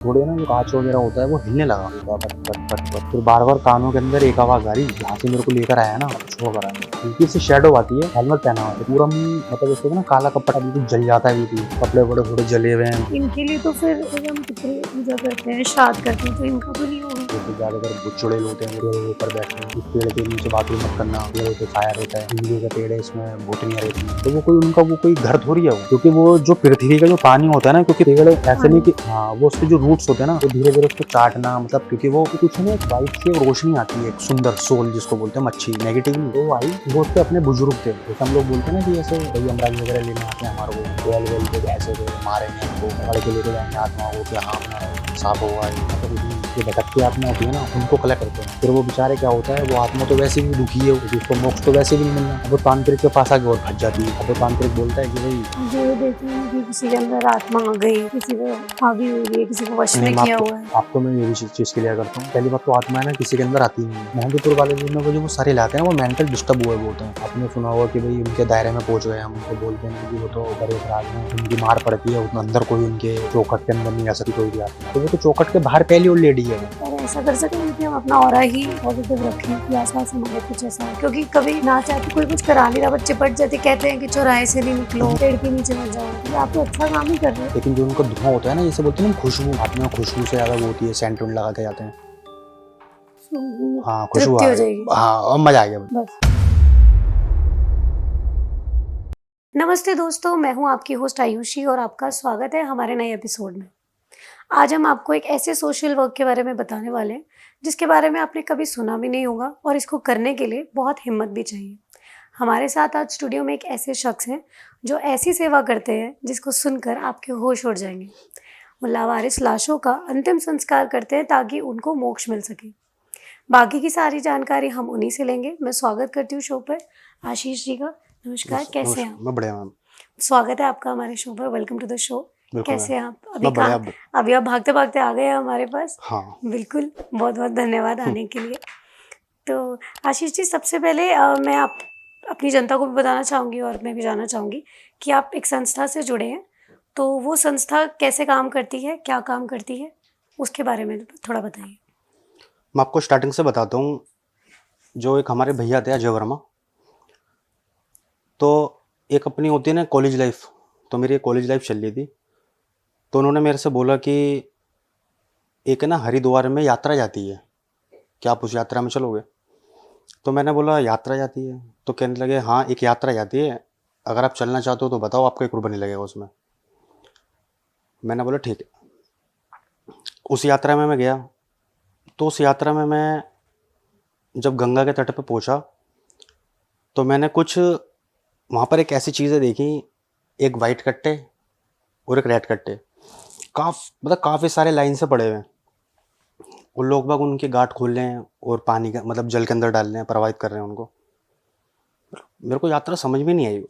थोड़े ना जो कांच वगैरह होता है वो हिलने लगा पट पट पट पट। फिर बार बार कानों के अंदर एक आवाज आ रही, जहाँ से मेरे को लेकर आया ना छोड़ कर आया। हल्की सी शेडो आती है, हेलमेट पहना हुआ है, पूरा मुंह मतलब जैसे ना काला कपड़ा बिल्कुल जल जाता है, बिल्कुल कपड़े बड़े थोड़े जले हुए हैं। इनके लिए तो फिर जब हम पितृ पूजा करते हैं, श्राद्ध करते हैं, तो इनका तो नहीं होगा। जैसे ज्यादातर बुच्चुड़ेल होते हैं, पेड़ के ऊपर बैठते हैं, इस पेड़ के नीचे बाथरूम मत करना, पेड़ों पे छाया रहता है, नींबू का पेड़ है, इसमें बोटनियां रहती हैं। तो वो कोई उनका वो कोई घर थोड़ी है वो, क्योंकि वो जो पृथ्वी का जो पानी होता है ना, क्योंकि पेड़ ऐसे नहीं कि हाँ वो उसके जो रूट्स होते हैं ना, वो धीरे धीरे उसको चाटना, मतलब क्योंकि वो कुछ है ना एक वाइट सी एक रोशनी आती है, एक सुंदर सोल जिसको बोलते हैं, मच्छी नेगेटिव नहीं, तो वो आई, वो उसके अपने बुजुर्ग थे, जैसे हम लोग बोलते हैं ना कि ऐसे भाई यमराज वगैरह लेने आते हैं हमारे को, वेल वेल पे ऐसे मारेंगे हमको, पकड़ के लेके जाएंगे आत्मा को कि हाँ अपना साफ हुआ है, मतलब जो भटकती आत्मा होती है ना उनको कलेक्ट करते हैं। फिर वो बेचारे क्या होता है, वो आत्मा तो वैसे भी दुखी है, उसको मोक्ष तो वैसे भी नहीं मिलना, अब वो तांत्रिक के पास आके और फंस जाती है। अब वो तांत्रिक बोलता है कि भाई जो देखें कि किसी के अंदर आत्मा आ गई, किसी को हावी हो रही है, किसी को वश में नहीं, किया हुआ है। आपको मैं ये भी चीज क्लियर करता हूँ। पहली बात तो आत्मा है ना किसी के अंदर आती नहीं है। मेहंदीपुर वाले दिन में वो जो वो सारे लाते हैं ना, वो मेंटल डिस्टर्ब हुए होते हैं। आपने सुना होगा कि भाई उनके दायरे में पहुंच गए हम, उनको बोलते हैं कि वो तो बड़े अपराध में उनकी मार पड़ती है, उतना अंदर कोई उनके चौखट के अंदर नहीं आ सकती कोई भी आत्मा, तो वो तो चौखट के बाहर पहली और लेडी है। और ऐसा कर सकते हैं कि हम अपना ऑरा ही पॉजिटिव रखें कि आसपास हमारे कुछ ऐसा हो, क्योंकि कभी ना चाहते कोई कुछ करा नहीं रहा, बट चिपट जाते, कहते हैं कि चौराहे से नहीं निकलो, पेड़ के नीचे मत जाओ, ये आप तो अच्छा काम ही कर रहे हो। लेकिन जो उनका धुआं होता है ना, जैसे बोलते हैं ना खुशबू, आत्मा खुशबू से ज्यादा वो होती है, सेंट लगा के जाते हैं। हाँ खुशबू तृप्ति आ हो गई, जाएगी हाँ अब मजा आ गया। बस। नमस्ते दोस्तों, मैं हूं आपकी होस्ट आयुषी और आपका स्वागत है हमारे नए एपिसोड में। आज हम आपको एक ऐसे सोशल वर्क के बारे में बताने वाले हैं जिसके बारे में आपने कभी सुना भी नहीं होगा, और इसको करने के लिए बहुत हिम्मत भी चाहिए। हमारे साथ आज स्टूडियो में एक ऐसे शख्स हैं जो ऐसी सेवा करते हैं जिसको सुनकर आपके होश उड़ जाएंगे। वो लावारिस लाशों का अंतिम संस्कार करते हैं ताकि उनको मोक्ष मिल सके। बाकी की सारी जानकारी हम उन्हीं से लेंगे। मैं स्वागत करती हूँ शो पर आशीष जी का। नमस्कार, कैसे हैं आप? मैं बढ़िया मैम। स्वागत है आपका हमारे शो पर। Welcome to the show. बिल्कुल कैसे हैं मैम। आप? अभी मैं बढ़िया। कहाँ? अभी आप भागते भागते आ गए हैं हमारे पास। हाँ। बिल्कुल, बहुत बहुत धन्यवाद आने के लिए। तो आशीष जी, सबसे पहले मैं आप अपनी जनता को भी बताना चाहूँगी और मैं भी जानना चाहूँगी कि आप एक संस्था से जुड़े हैं, तो वो संस्था कैसे काम करती है, क्या काम करती है, उसके बारे में थोड़ा बताइए। मैं आपको स्टार्टिंग से बताता हूँ। जो एक हमारे भैया थे अजय वर्मा, तो एक अपनी होती है ना कॉलेज लाइफ, तो मेरी कॉलेज लाइफ चल रही थी, तो उन्होंने मेरे से बोला कि एक ना हरिद्वार में यात्रा जाती है, क्या आप उस यात्रा में चलोगे? तो मैंने बोला यात्रा जाती है? तो कहने लगे हाँ एक यात्रा जाती है, अगर आप चलना चाहते हो तो बताओ, आपका 1 रुपया नहीं लगेगा उसमें। मैंने बोला ठीक है। उस यात्रा में मैं गया, तो उस यात्रा में मैं जब गंगा के तट पर पहुंचा, तो मैंने कुछ वहाँ पर एक ऐसी चीज़ें देखी, एक वाइट कट्टे और एक रेड कट्टे, मतलब काफ़ी सारे लाइन से पड़े हुए हैं। वो लोग बाग उनके गांठ खोल रहे हैं और पानी का मतलब जल के अंदर डाल रहे हैं, प्रवाहित कर रहे हैं उनको। मेरे को यात्रा समझ में नहीं आई,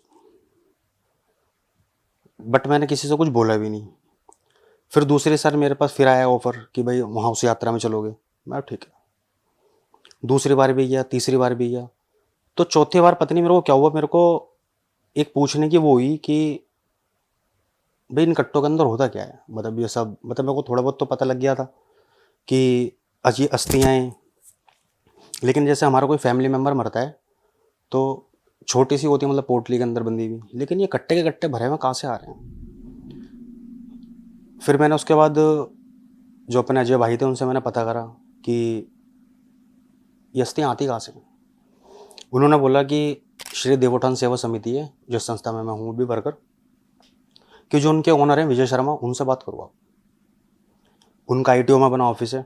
बट मैंने किसी से कुछ बोला भी नहीं। फिर दूसरे सर मेरे पास फिर आया ऑफर कि भाई वहाँ उस यात्रा में चलोगे? मैं ठीक है। दूसरी बार भी गया, तीसरी बार भी गया, तो चौथी बार पता नहीं मेरे को क्या हुआ, मेरे को एक पूछने की वो हुई कि भाई इन कट्टों के अंदर होता क्या है, मतलब ये सब, मतलब मेरे को थोड़ा बहुत तो पता लग गया था कि ये अस्थियाँ हैं, लेकिन जैसे हमारा कोई फैमिली मेम्बर मरता है तो छोटी सी होती है, मतलब पोटली के अंदर बंधी हुई, लेकिन ये कट्टे के कट्टे भरे हुए कहाँ से आ रहे हैं? फिर मैंने उसके बाद जो अपने अजय भाई थे उनसे मैंने पता करा कि ये अस्थियाँ आती कहाँ से। उन्होंने बोला कि श्री देवोत्थान सेवा समिति है, जिस संस्था में मैं हूँ भी वर्कर, कि जो उनके ओनर हैं विजय शर्मा, उनसे बात करो आप। उनका आईटीओ में बना ऑफिस है,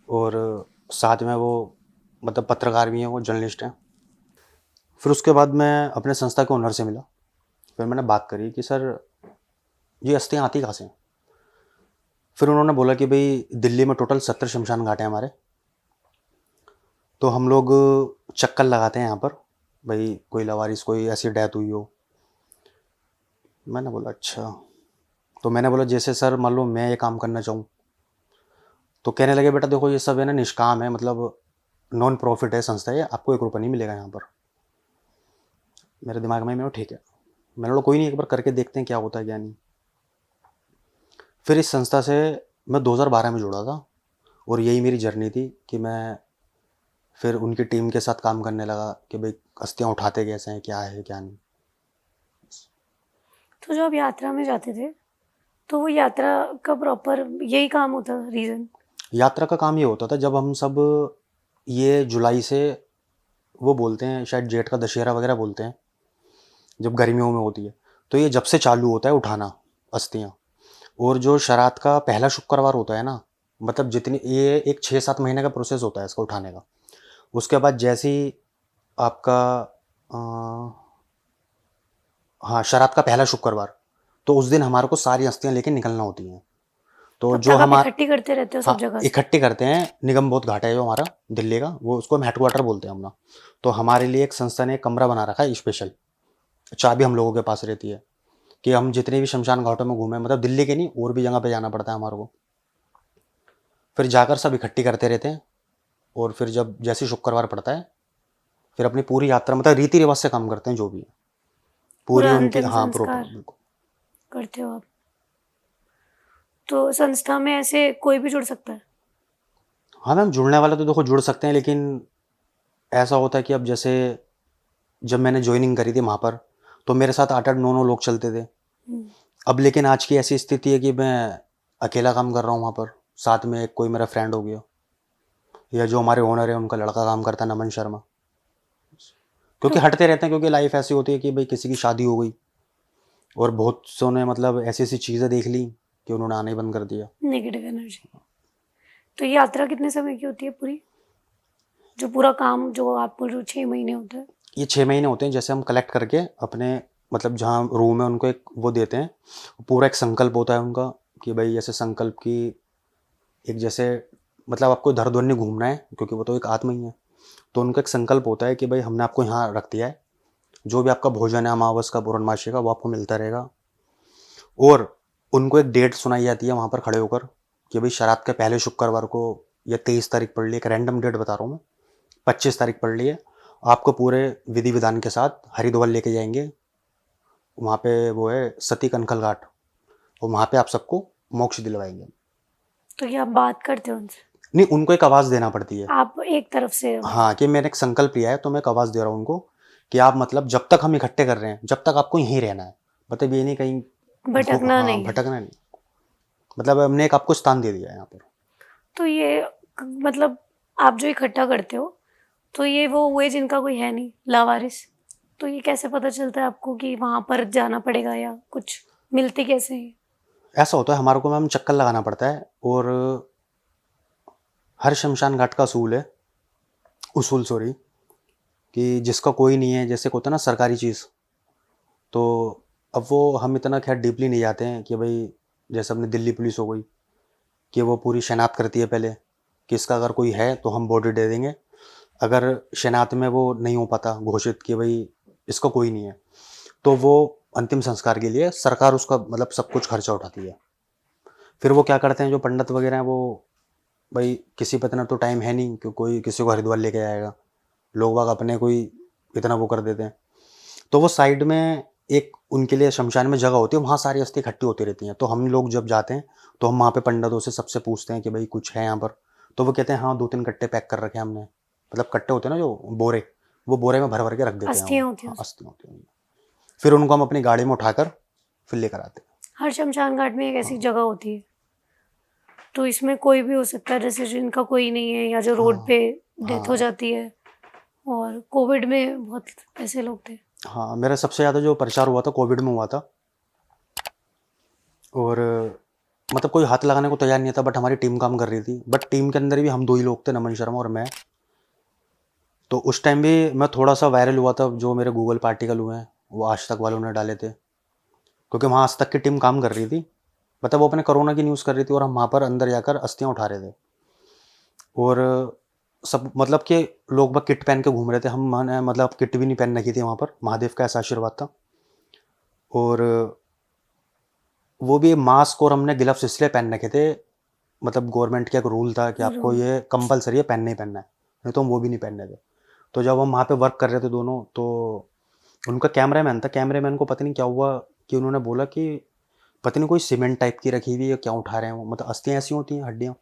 और साथ में वो मतलब पत्रकार भी हैं, वो जर्नलिस्ट हैं। फिर उसके बाद मैं अपने संस्था के ओनर से मिला, फिर मैंने बात करी कि सर ये अस्थियाँ आती कहाँ से। फिर उन्होंने बोला कि भाई दिल्ली में टोटल 70 शमशान घाट हैं हमारे, तो हम लोग चक्कर लगाते हैं यहाँ पर, भाई कोई लवारिस कोई ऐसी डेथ हुई हो। मैंने बोला अच्छा। तो मैंने बोला जैसे सर मान लो मैं ये काम करना चाहूँ, तो कहने लगे बेटा देखो ये सब है ना निष्काम है, मतलब नॉन प्रॉफिट है संस्था, ये आपको 1 रुपया नहीं मिलेगा यहाँ पर। मेरे दिमाग में मैं ठीक है, मैंने बोला कोई नहीं, एक बार करके देखते हैं क्या होता है क्या नहीं। फिर इस संस्था से मैं 2012 में जुड़ा था और यही मेरी जर्नी थी कि मैं फिर उनकी टीम के साथ काम करने लगा कि भाई अस्थियाँ उठाते कैसे हैं, क्या है क्या नहीं। तो जो आप यात्रा में जाते थे, तो वो यात्रा का प्रॉपर यही काम होता रीज़न? यात्रा का काम ये होता था जब हम सब ये जुलाई से, वो बोलते हैं शायद जेठ का दशहरा वगैरह बोलते हैं, जब गर्मियों में होती है, तो ये जब से चालू होता है उठाना अस्थियाँ। और जो श्राद्ध का पहला शुक्रवार होता है ना, मतलब जितनी ये एक 6-7 महीने का प्रोसेस होता है इसका उठाने का। उसके बाद जैसे ही आपका हाँ, श्राद्ध का पहला शुक्रवार, तो उस दिन हमारे को सारी अस्थियाँ लेके निकलना होती हैं। तो तब जो तक आप हमारा, इकट्ठी करते रहते हो सब हाँ, जगह से? इकट्ठी करते हैं। निगम बोध घाट है जो हमारा दिल्ली का, वो उसको हम हेडक्वार्टर बोलते हैं अपना। तो हमारे लिए एक संस्था ने एक कमरा बना रखा है स्पेशल, चाबी हम लोगों के पास रहती है कि हम जितने भी शमशान घाटों में घूमे, मतलब दिल्ली के नहीं और भी जगह पे जाना पड़ता है हमारे को, फिर जाकर सब इकट्ठी करते रहते हैं। और फिर जब जैसे शुक्रवार पड़ता है, फिर अपनी पूरी यात्रा, मतलब रीति रिवाज से काम करते हैं जो भी है, पूरी पूरा उनकी, अंतिम हाँ प्रॉपर संस्कार बिल्कुल। करते हो आप? तो संस्था में ऐसे कोई भी जुड़ सकता है? हाँ मैम, जुड़ने वाले तो देखो जुड़ सकते हैं, लेकिन ऐसा होता है कि अब जैसे जब मैंने ज्वाइनिंग करी थी वहाँ पर, तो मेरे साथ 8-8 9-9 लोग चलते थे। हम्म। अब लेकिन आज की ऐसी स्थिति है कि मैं अकेला काम कर रहा हूँ वहाँ पर, साथ में एक कोई मेरा फ्रेंड हो गया, या जो हमारे ओनर है उनका लड़का काम करता है, नमन शर्मा। क्योंकि तो हटते रहते हैं, क्योंकि लाइफ ऐसी होती है कि भाई किसी की शादी हो गई और बहुत सौ ने मतलब ऐसी ऐसी चीज़ें देख ली कि उन्होंने आना ही बंद कर दिया। Negative energy. तो ये यात्रा कितने समय की होती है पूरी? जो पूरा काम जो आपको जो 6 महीने होता है? ये 6 महीने होते हैं, जैसे हम कलेक्ट करके अपने, मतलब जहाँ रूम है उनको एक वो देते हैं, पूरा एक संकल्प होता है उनका कि भाई ऐसे संकल्प की एक जैसे, मतलब आपको इधर उधर नहीं घूमना है क्योंकि वो तो एक आत्मा ही है। तो उनका एक संकल्प होता है कि भाई हमने आपको यहाँ रख दिया है, जो भी आपका भोजन है अमावस का पूर्णमासी का वो आपको मिलता रहेगा। और उनको एक डेट सुनाई जाती है वहाँ पर खड़े होकर कि भाई श्राद्ध के पहले शुक्रवार को, या 23 तारीख पड़ ली, एक रैंडम डेट बता रहा हूँ मैं, 25 तारीख पड़ ली है, आपको पूरे विधि विधान के साथ हरिद्वार लेके जाएंगे। वहाँ पे वो है सती कनखल घाट, और वहाँ पे आप सबको मोक्ष दिलवाएंगे। तो ये आप बात करते हो उनसे? नहीं, उनको एक आवाज़ देना पड़ती है। आप एक तरफ से हाँ, कि मैंने एक संकल्प लिया है तो मैं एक आवाज़ दे रहा हूँ उनको कि आप, मतलब जब तक हम इकट्ठे कर रहे हैं जब तक आपको यहीं रहना है, मतलब ये नहीं कहीं भटकना हाँ नहीं है? भटकना नहीं, मतलब हमने एक आपको स्थान दे दिया है यहाँ पर। तो ये मतलब आप जो इकट्ठा करते हो, तो ये वो हुए जिनका कोई है नहीं, लावारिस, तो ये कैसे पता चलता है आपको कि वहाँ पर जाना पड़ेगा या कुछ? मिलते कैसे हैं? ऐसा होता है हमारे को मैम, चक्कर लगाना पड़ता है। और हर शमशान घाट का उसूल सॉरी, कि जिसका कोई नहीं है, जैसे होता है ना सरकारी चीज़, तो अब वो हम इतना खैर डीपली नहीं जाते हैं कि भाई जैसे अपनी दिल्ली पुलिस हो गई कि वो पूरी शनाख्त करती है पहले कि इसका अगर कोई है तो हम बॉडी दे देंगे। अगर शनाख्त में वो नहीं हो पाता घोषित कि भाई इसका कोई नहीं है, तो वो अंतिम संस्कार के लिए सरकार उसका मतलब सब कुछ खर्चा उठाती है। फिर वो क्या करते हैं जो पंडित वगैरह हैं, वो भाई किसी पे इतना तो टाइम है नहीं कि कोई किसी को हरिद्वार लेके जाएगा, लोग बाग अपने कोई इतना वो कर देते हैं। तो वो साइड में एक उनके लिए शमशान में जगह होती है, वहाँ सारी अस्थि इकट्ठी होती रहती हैं। तो हम लोग जब जाते हैं तो हम वहाँ पे पंडितों से सबसे पूछते हैं कि भाई कुछ है यहाँ पर, तो वो कहते हैं हाँ 2-3 कट्टे पैक कर रखे हैं हमने, मतलब कट्टे होते हैं ना जो बोरे, वो बोरे में भर भर के रख देते हैं वो। अस्थियाँ होती हैं हाँ, उसमें? अस्थि होती है। फिर उनको हम अपनी गाड़ी में उठाकर फिर लेकर आते हैं। हर शमशान घाट में एक ऐसी हाँ जगह होती है, तो इसमें कोई भी हो सकता है, जैसे जिनका कोई नहीं है या जो रोड हाँ पे डेथ हो हाँ जाती है। और कोविड में बहुत ऐसे लोग थे। हाँ, मेरा सबसे ज़्यादा जो प्रचार हुआ था कोविड में हुआ था। और मतलब कोई हाथ लगाने को तैयार नहीं था, बट हमारी टीम काम कर रही थी, बट टीम के अंदर भी हम 2 ही लोग थे, नमन शर्मा और मैं। तो उस टाइम भी मैं थोड़ा सा वायरल हुआ था, जो मेरे गूगल पे आर्टिकल हुए हैं वो आज तक वालों ने डाले थे, क्योंकि वहाँ आज तक की टीम काम कर रही थी। मतलब वो अपने कोरोना की न्यूज़ कर रही थी और हम वहाँ पर अंदर जाकर अस्थियाँ उठा रहे थे। और सब मतलब कि लोग बस किट पहन के घूम रहे थे, हम माने मतलब किट भी नहीं पहन रखी थी वहाँ पर, महादेव का ऐसा आशीर्वाद था। और वो भी मास्क और हमने ग्लव्स इसलिए पहन रखे थे, मतलब गवर्नमेंट का एक रूल था कि आपको रूल। ये कंपलसरी है, पहनना ही पहनना है, नहीं तो हम वो भी नहीं पहनने थे। तो जब हम वहाँ पे वर्क कर रहे थे दोनों, तो उनका कैमरामैन था, कैमरामैन को पता नहीं क्या हुआ कि उन्होंने बोला कि पता नहीं कोई सीमेंट टाइप की रखी हुई है, क्या उठा रहे हैं वो, मतलब अस्थियाँ ऐसी होती हैं, हड्डियाँ।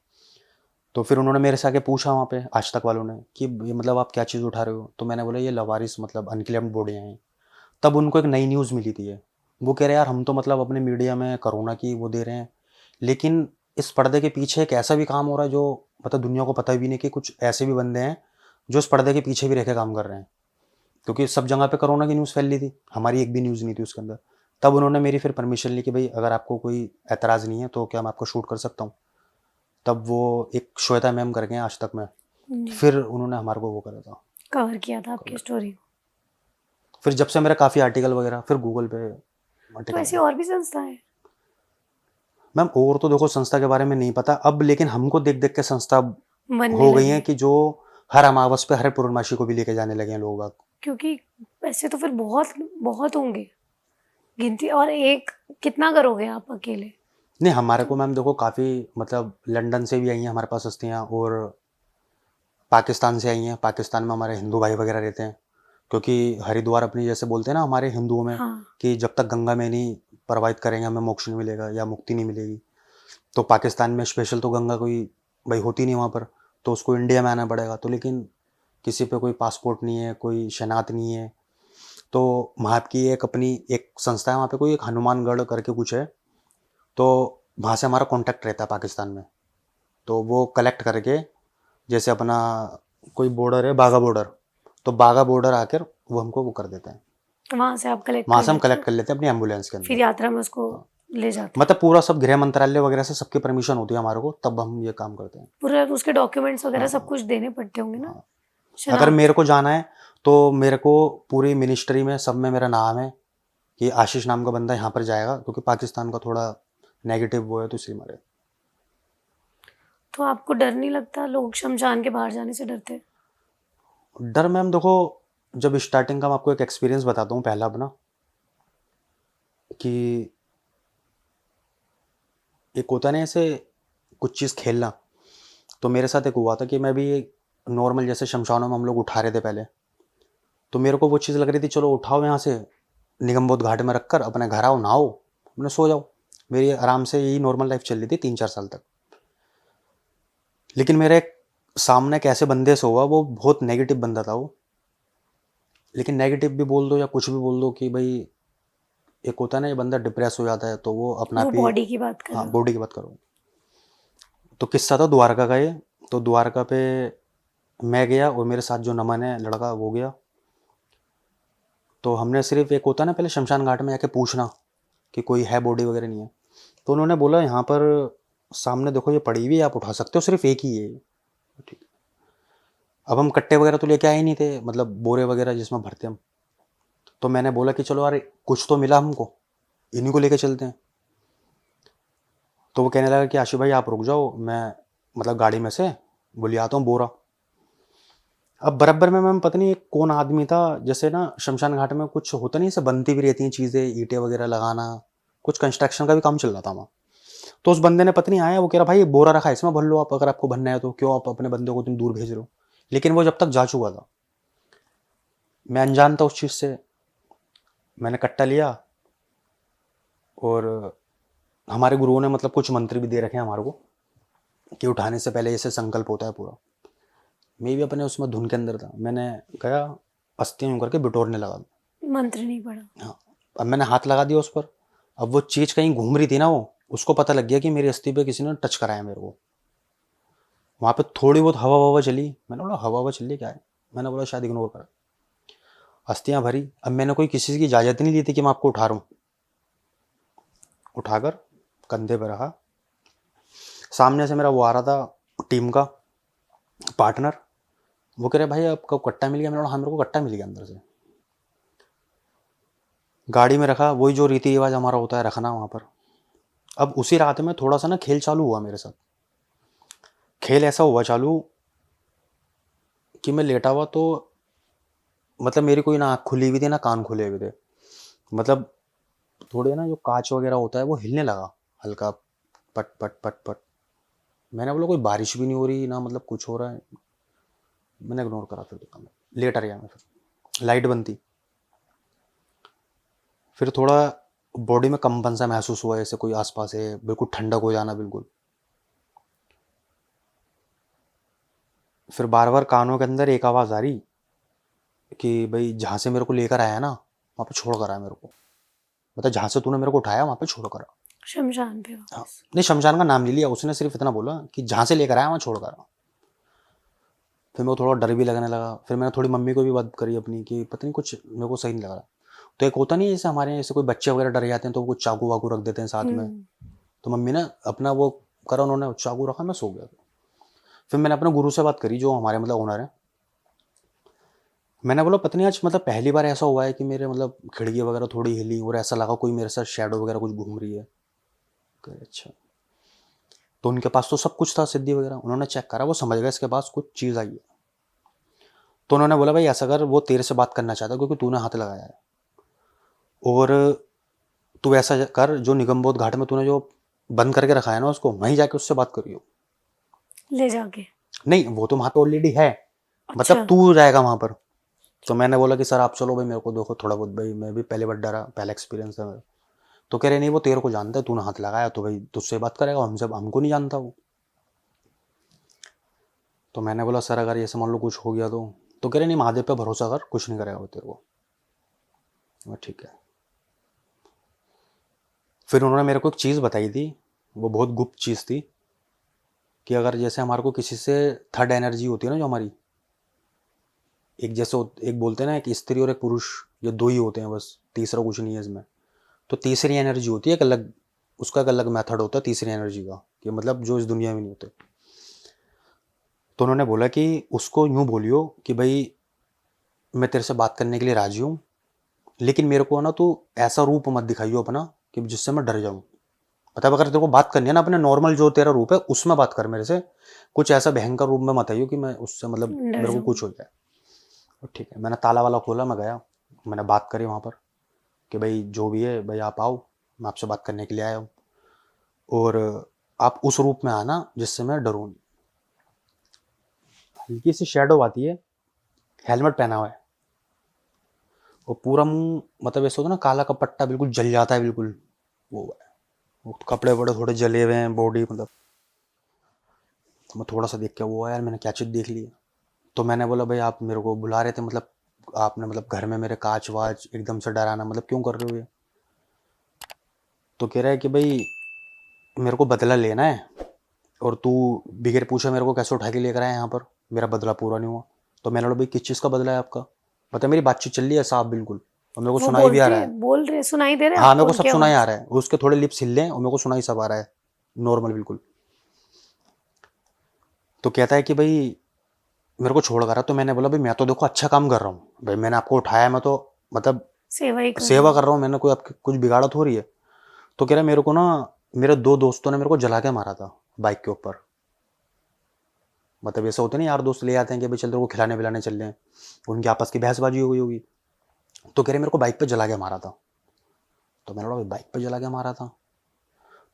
तो फिर उन्होंने मेरे से आके पूछा वहाँ पे आज तक वालों ने कि ये मतलब आप क्या चीज़ उठा रहे हो, तो मैंने बोला ये लवारिस मतलब अनक्लेम्ड बॉडियाँ हैं। तब उनको एक नई न्यूज़ मिली थी ये, वो कह रहे यार हम तो मतलब अपने मीडिया में कोरोना की वो दे रहे हैं, लेकिन इस पर्दे के पीछे एक ऐसा भी काम हो रहा है जो मतलब दुनिया को पता भी नहीं कि कुछ ऐसे भी बंदे हैं जो इस पर्दे के पीछे भी रह के काम कर रहे हैं, क्योंकि सब जगह पे कोरोना की न्यूज़ फैल रही थी, हमारी एक भी न्यूज़ नहीं थी उसके अंदर। तब उन्होंने मेरी फिर परमिशन ली कि भाई अगर आपको कोई एतराज़ नहीं है तो क्या मैं आपको शूट कर सकता हूँ। तब वो एक श्वेता मैम करके हैं आज तक में, जी, फिर उन्होंने हमारे को वो करा था। कवर किया था आपकी स्टोरी को। फिर जब से मेरा काफ़ी आर्टिकल वगैरह फिर गूगल पे तो आर्टिकल ऐसी वगैरह। और भी संस्था है? मैम और तो देखो संस्था के बारे में नहीं पता अब, लेकिन हमको देख देख के संस्था बनने हो गई लगी हैं कि जो हर अमावस पे हर पूर्णमासी को भी लेके जाने लगे हैं लोग बाग। क्योंकि ऐसे तो फिर बहुत बहुत होंगे गिनती, और एक कितना करोगे आप अकेले? नहीं हमारे को मैम देखो काफ़ी मतलब लंदन से भी आई हैं हमारे पास हस्तियाँ, और पाकिस्तान से आई हैं। पाकिस्तान में हमारे हिंदू भाई वगैरह रहते हैं, क्योंकि हरिद्वार अपनी जैसे बोलते हैं ना हमारे हिंदुओं में हाँ, कि जब तक गंगा में नहीं प्रवाहित करेंगे हमें मोक्ष नहीं मिलेगा या मुक्ति नहीं मिलेगी। तो पाकिस्तान में स्पेशल तो गंगा कोई भाई होती नहीं वहाँ पर, तो उसको इंडिया में आना पड़ेगा। तो लेकिन किसी पे कोई पासपोर्ट नहीं है, कोई शनाख्त नहीं है, तो वहाँ की एक अपनी एक संस्था है, वहाँ पे कोई एक हनुमानगढ़ करके कुछ है, तो वहाँ से हमारा कांटेक्ट रहता है पाकिस्तान में। तो वो कलेक्ट करके जैसे अपना कोई बॉर्डर है बाघा बॉर्डर, तो बाघा बॉर्डर आकर वो हमको वो कर देते हैं, वहाँ से आप कलेक्ट वहाँ कर से हम लेते कलेक्ट हो, कर लेते हैं अपनी एम्बुलेंस के फिर अंदर। यात्रा में उसको हाँ, ले जाते हैं। मतलब पूरा सब गृह मंत्रालय वगैरह से सबकी परमिशन होती है हमारे को, तब हम ये काम करते हैं। पूरे उसके डॉक्यूमेंट्स वगैरह सब हाँ कुछ देने पड़ते होंगे ना, हाँ। अगर शनाख्त। मेरे को जाना है तो मेरे को पूरी मिनिस्ट्री में सब में मेरा नाम है कि आशीष नाम का बंदा यहाँ पर जाएगा, क्योंकि पाकिस्तान का थोड़ा नेगेटिव वो है, तो इसलिए मारे। तो आपको डर नहीं लगता? लोग शमशान के बाहर जाने से डरते हैं। डर मैम देखो, जब स्टार्टिंग का मैं आपको एक एक्सपीरियंस बताता हूँ पहला अपना, कि एक होता है ना ऐसे कुछ चीज़ खेलना, तो मेरे साथ एक हुआ था कि मैं भी नॉर्मल जैसे शमशानों में हम लोग उठा रहे थे पहले, तो मेरे को वो चीज़ लग रही थी चलो उठाओ यहाँ से निगमबोध घाट में रखकर अपने घर आओ नहाओ अपने सो जाओ। मेरी आराम से यही नॉर्मल लाइफ चल रही थी 3-4 साल तक। लेकिन मेरे एक सामने एक ऐसे बंदे से हुआ, वो बहुत नेगेटिव बंदा था वो, लेकिन नेगेटिव भी बोल दो या कुछ भी बोल दो कि भाई एक होता है ना ये बंदा डिप्रेस हो जाता है तो वो अपना वो आप ही। बॉडी की बात कर हाँ रहे हो? बॉडी की बात करो। तो किस्सा था द्वारका का ये। तो द्वारका पे मैं गया और मेरे साथ जो नमन है लड़का वो गया। तो हमने सिर्फ एक होता है ना पहले शमशान घाट में जाके पूछना कि कोई है बॉडी वगैरह नहीं है, तो उन्होंने बोला यहाँ पर सामने देखो ये पड़ी हुई है आप उठा सकते हो, सिर्फ एक ही है। ठीक। अब हम कट्टे वगैरह तो लेके आए ही नहीं थे, मतलब बोरे वगैरह जिसमें भरते हम। तो मैंने बोला कि चलो यार कुछ तो मिला हमको, इन्हीं को लेके चलते हैं। तो वो कहने लगा कि आशिफ भाई आप रुक जाओ, मैं मतलब गाड़ी में से वो ले आता हूँ बोरा। अब बराबर में मैम पता नहीं एक कौन आदमी था, जैसे ना शमशान घाट में कुछ होता नहीं, जैसे बनती भी रहती हैं चीज़ें, ईंटें वगैरह लगाना, कुछ कंस्ट्रक्शन का भी काम चल रहा था वहाँ। तो उस बंदे ने पता नहीं आया, वो कह रहा भाई बोरा रखा है इसमें भर लो आप, अगर आपको भरना है तो क्यों आप अपने बंदे को तुम दूर भेज रहे हो। लेकिन वो जब तक जा चुका था, मैं अनजान था उस चीज़ से, मैंने कट्टा लिया। और हमारे गुरुओं ने मतलब कुछ मंत्र भी दे रखे हैं हमारे को कि उठाने से पहले ऐसे संकल्प होता है पूरा। मैं भी अपने उसमें धुन के अंदर था, मैंने गया अस्थियाँ यूँ करके बिटोरने लगा। मंत्र नहीं पड़ा? हाँ। अब मैंने हाथ लगा दिया उस पर, अब वो चीज़ कहीं घूम रही थी ना, वो उसको पता लग गया कि मेरी अस्थि पे किसी ने टच कराया मेरे को। वहाँ पे थोड़ी बहुत हवा ववा चली, मैंने बोला हवा ववा चल रही क्या है, मैंने बोला शायद इग्नोर कर। अस्थियाँ भरी, अब मैंने कोई किसी की इजाज़त नहीं ली थी कि मैं आपको उठा रहा हूँ। उठाकर कंधे पर रखा, सामने से मेरा वो आ रहा था टीम का पार्टनर, वो कह रहे भाई आपको कट्टा मिल गया, मैंने बोला हाँ मेरे को कट्टा मिल गया अंदर से। गाड़ी में रखा, वही जो रीति रिवाज हमारा होता है रखना वहाँ पर। अब उसी रात में थोड़ा सा ना खेल चालू हुआ मेरे साथ। खेल ऐसा हुआ चालू कि मैं लेटा हुआ तो मतलब मेरी कोई ना आँख खुली हुई थी ना कान खुले हुए थे, मतलब थोड़े ना जो कांच वगैरह होता है वो हिलने लगा हल्का, पट पट पट पट। मैंने बोला कोई बारिश भी नहीं हो रही ना, मतलब कुछ हो रहा है। मैंने इग्नोर करा, फिर दुकान में लेट आ गया मैं। फिर लाइट बंद थी, फिर थोड़ा बॉडी में कंपन सा महसूस हुआ, जैसे कोई आसपास है, बिल्कुल ठंडक हो जाना बिल्कुल। फिर बार बार कानों के अंदर एक आवाज़ आ रही कि भाई जहाँ से मेरे को लेकर आया ना वहाँ पे छोड़ कर आया मेरे को, मतलब जहाँ से तूने मेरे को उठाया वहाँ पे छोड़ कर आ। शमशान पे हाँ, वापस। नहीं शमशान का नाम नहीं लिया उसने, सिर्फ इतना बोला कि जहाँ से लेकर आया वहाँ छोड़ कर आ। फिर मेरे को थोड़ा डर भी लगने लगा। फिर मैंने थोड़ी मम्मी को भी बात करी अपनी कि पता नहीं कुछ मेरे को सही नहीं लग रहा। तो एक होता नहीं है, जैसे हमारे यहाँ जैसे कोई बच्चे वगैरह डर जाते हैं तो वो चाकू वाकू रख देते हैं साथ में। तो मम्मी ने अपना वो करा, उन्होंने चाकू रखा, मैं सो गया। फिर मैंने अपने गुरु से बात करी जो हमारे मतलब ओनर है। मैंने बोला पता नहीं आज मतलब पहली बार ऐसा हुआ है कि मेरे मतलब खिड़की वगैरह थोड़ी हिली और ऐसा लगा कोई मेरे साथ शेडो वगैरह कुछ घूम रही है। कहे, अच्छा। तो उनके पास तो सब कुछ था सिद्धि वगैरह, उन्होंने चेक करा, वो समझ गए इसके पास कुछ चीज़ आई है। तो उन्होंने बोला भाई ऐसा कर, वो तेरे से बात करना चाहता है क्योंकि तूने हाथ लगाया है, और तू ऐसा कर जो निगमबोध घाट में तूने जो बंद करके रखा है ना उसको, वहीं जाके उससे बात करियो। ले जाके। नहीं वो तो वहाँ पे ऑलरेडी है, मतलब अच्छा। तू जाएगा वहाँ पर। तो मैंने बोला कि सर आप चलो भाई, मेरे को देखो थोड़ा बहुत, भाई मैं भी पहले बार डरा, पहला एक्सपीरियंस है मेरा। तो कह रहे नहीं वो तेरे को जानता है, तूने हाथ लगाया तो भाई तुझसे बात करेगा, हमसे हमको नहीं जानता वो। तो मैंने बोला सर अगर ये मान लो कुछ हो गया तो कह रहे नहीं महादेव पे भरोसा कर, कुछ नहीं करेगा वो तेरे को। मैं ठीक है। फिर उन्होंने मेरे को एक चीज़ बताई थी, वो बहुत गुप्त चीज़ थी, कि अगर जैसे हमारे को किसी से थर्ड एनर्जी होती है ना जो हमारी, एक जैसे एक बोलते हैं ना एक स्त्री और एक पुरुष, ये दो ही होते हैं बस, तीसरा कुछ नहीं है इसमें। तो तीसरी एनर्जी होती है एक अलग, उसका एक अलग मेथड होता है तीसरी एनर्जी का, कि मतलब जो इस दुनिया में नहीं होते। तो उन्होंने बोला कि उसको यूँ बोलियो कि भाई मैं तेरे से बात करने के लिए राजी हूँ, लेकिन मेरे को ना तू ऐसा रूप मत दिखाइयो अपना कि जिससे मैं डर जाऊँ। मतलब अगर तेरे को बात करनी है ना अपने नॉर्मल जो तेरा रूप है उसमें बात कर मेरे से, कुछ ऐसा भयंकर रूप में मत आइयो कि मैं उससे मतलब डर मेरे को जाऊँ। कुछ हो जाए। और ठीक है, मैंने ताला वाला खोला, मैं गया, मैंने बात करी वहाँ पर कि भाई जो भी है भाई आप आओ, मैं आपसे बात करने के लिए आया हूँ, और आप उस रूप में आना जिससे मैं डरूँ नहीं। हल्की सी शेडो आती है, हेलमेट पहना हुआ है, और पूरा मुंह मतलब ऐसा होता है ना काला का पट्टा बिल्कुल जल जाता है बिल्कुल, वो है। वो कपड़े बड़े थोड़े जले हुए हैं, बॉडी मतलब। तो मैं थोड़ा सा देख के वो यार मैंने क्या चीज़ देख ली है। तो मैंने बोला भाई आप मेरे को बुला रहे थे, मतलब आपने मतलब घर में मेरे कांच वाच एकदम से डराना मतलब क्यों कर रहे हो ये। तो कह रहा है कि भाई मेरे को बदला लेना है, और तू बगैर पूछे मेरे को कैसे उठा के लेकर आया यहाँ पर, मेरा बदला पूरा नहीं हुआ। तो मैंने बोला भाई किस चीज़ का बदला है आपका, मतलब मेरी बातचीत चल रही है साफ बिल्कुल, और मेरे को वो सुनाई भी आ रहा है। बोल रहे सुनाई दे रहे हाँ मेरे आपको को सब उनकी सुनाई आ आवाज़? रहा है, उसके थोड़े लिप्स हिल रहे हैं और मेरे को सुनाई सब आ रहा है नॉर्मल बिल्कुल। तो कहता है कि भाई मेरे को छोड़ कर रहा। तो मैंने बोला भाई मैं तो देखो अच्छा काम कर रहा हूँ भाई, मैंने आपको उठाया, मैं तो मतलब सेवा ही कर रहे सेवा हो। कर रहा हूँ, मैंने कोई आपकी कुछ बिगाड़ा थोड़ी है। तो कह रहा है मेरे को ना मेरे दो दोस्तों ने मेरे को जला के मारा था बाइक के ऊपर, मतलब ऐसा होता नहीं यार दोस्त ले आते हैं कि भाई चल तेरे को खिलाने पिलाने चल रहे हैं, उनकी आपस की बहसबाजी हो गई होगी। तो कह रहे मेरे को बाइक पे जला के मारा था। तो मैंने बोला भाई बाइक पे जला के मारा था।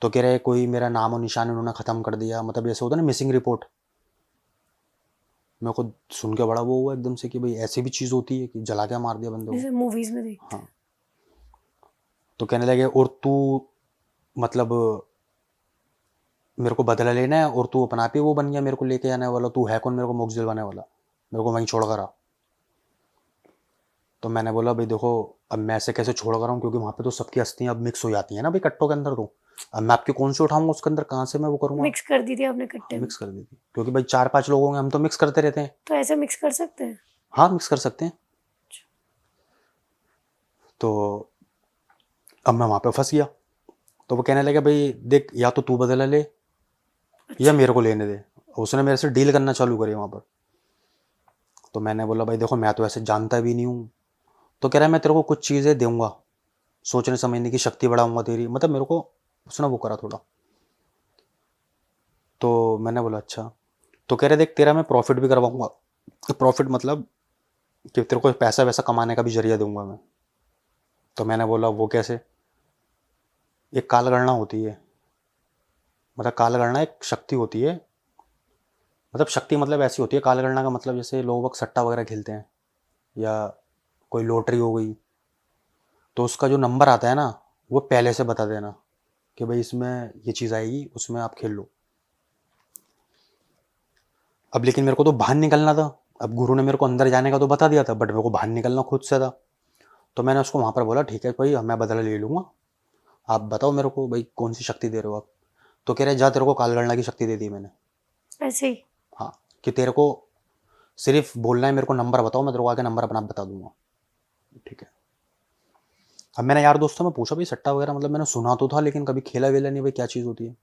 तो कह रहे कोई मेरा नाम और निशान उन्होंने ख़त्म कर दिया, मतलब ऐसे होता ना मिसिंग रिपोर्ट। मेरे को सुन के बड़ा वो हुआ एकदम से कि भाई ऐसी भी चीज़ होती है कि जला के मार दिया बंदे को। जैसे मूवीज में देखते हाँ। तो कहने लगे और तू मतलब मेरे को बदला लेना है और तू अपना आप ही वो बन गया मेरे को लेके आने वाला, तू है कौन मेरे को मोक्ष दिलवाने वाला, मेरे को वहीं छोड़ कर आ। तो मैंने बोला भाई देखो अब मैं ऐसे कैसे छोड़ कर हूँ, क्योंकि वहाँ पे तो सबकी अस्थियाँ अब मिक्स हो जाती हैं ना भाई कट्टों के अंदर, तो अब मैं आपकी कौन सी उठाऊंगा उसके अंदर, कहाँ से मैं वो करूँगा। मिक्स कर दी थी आपने हाँ कट्टे में? मिक्स कर दी थी, क्योंकि भाई 4-5 लोग होंगे हम तो मिक्स करते रहते हैं। तो ऐसे मिक्स कर सकते हैं? हाँ मिक्स कर सकते हैं। तो अब मैं वहाँ पे फंस गया। तो वो कहने लगे भाई देख या तो तू बदला ले या अच्छा। मेरे को लेने दे। उसने मेरे से डील करना चालू करी वहाँ पर। तो मैंने बोला भाई देखो मैं तो ऐसे जानता भी नहीं हूँ। तो कह रहा है मैं तेरे को कुछ चीज़ें दूंगा, सोचने समझने की शक्ति बढ़ाऊंगा तेरी, मतलब मेरे को उसने वो करा थोड़ा। तो मैंने बोला अच्छा। तो कह रहे देख तेरा मैं प्रॉफिट भी करवाऊंगा, प्रॉफिट मतलब कि तेरे को पैसा वैसा कमाने का भी जरिया दूंगा मैं। तो मैंने बोला वो कैसे। एक कालगणना होती है, मतलब कालगणना एक शक्ति होती है, मतलब शक्ति मतलब ऐसी होती है, कालगणना का मतलब जैसे लोग वक्त सट्टा वगैरह खेलते हैं या कोई लॉटरी हो गई, तो उसका जो नंबर आता है ना वो पहले से बता देना कि भाई इसमें ये चीज़ आएगी, उसमें आप खेल लो। अब लेकिन मेरे को तो बाहर निकलना था। अब गुरु ने मेरे को अंदर जाने का तो बता दिया था, बट मेरे को बाहर निकलना खुद से था। तो मैंने उसको वहाँ पर बोला ठीक है भाई, मैं बदला ले लूँगा, आप बताओ मेरे को भाई कौन सी शक्ति दे रहे हो आप। तो कह रहे जा, तेरे को कालगणना की शक्ति दे दी मैंने। ऐसे ही। हाँ, कि तेरे को सिर्फ बोलना है, मेरे को नंबर बताओ, मैं तेरे को आके नंबर अपना बता दूंगा। ठीक है। अब मैंने यार दोस्तों में पूछा भाई सट्टा वगैरह मतलब मैंने सुना तो था लेकिन कभी खेला वेला नहीं, भाई क्या चीज़ होती है।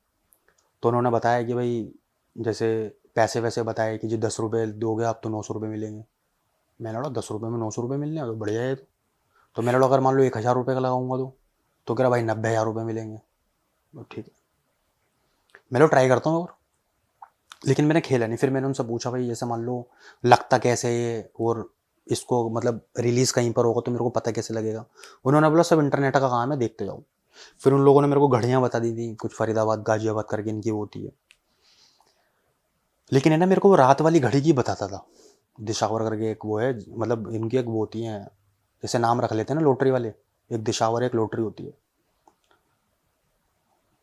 तो उन्होंने बताया कि भाई जैसे पैसे वैसे बताए कि जी 10 रुपये दोगे आप तो 900 रुपये मिलेंगे। मैंने बोला 10 रुपये में 900 रुपये मिलने हैं तो बढ़िया है। तो मैंने बोला अगर मान लो 1000 रुपये का लगाऊंगा तो कह रहा भाई 90,000 रुपये मिलेंगे। तो ठीक है, मैं लो ट्राई करता हूँ। और लेकिन मैंने खेला नहीं। फिर मैंने उनसे पूछा भाई जैसे मान लो लगता कैसे है ये, और इसको मतलब रिलीज़ कहीं पर होगा तो मेरे को पता कैसे लगेगा। उन्होंने बोला सब इंटरनेट का काम है, देखते जाओ। फिर उन लोगों ने मेरे को घड़ियाँ बता दी थी कुछ फरीदाबाद गाजियाबाद करके इनकी वो होती है। लेकिन है ना मेरे को वो रात वाली घड़ी की बताता था, दिशावर करके एक वो है, मतलब इनकी एक वो होती है, जैसे नाम रख लेते हैं ना लॉटरी वाले, एक दिशावर एक लॉटरी होती है।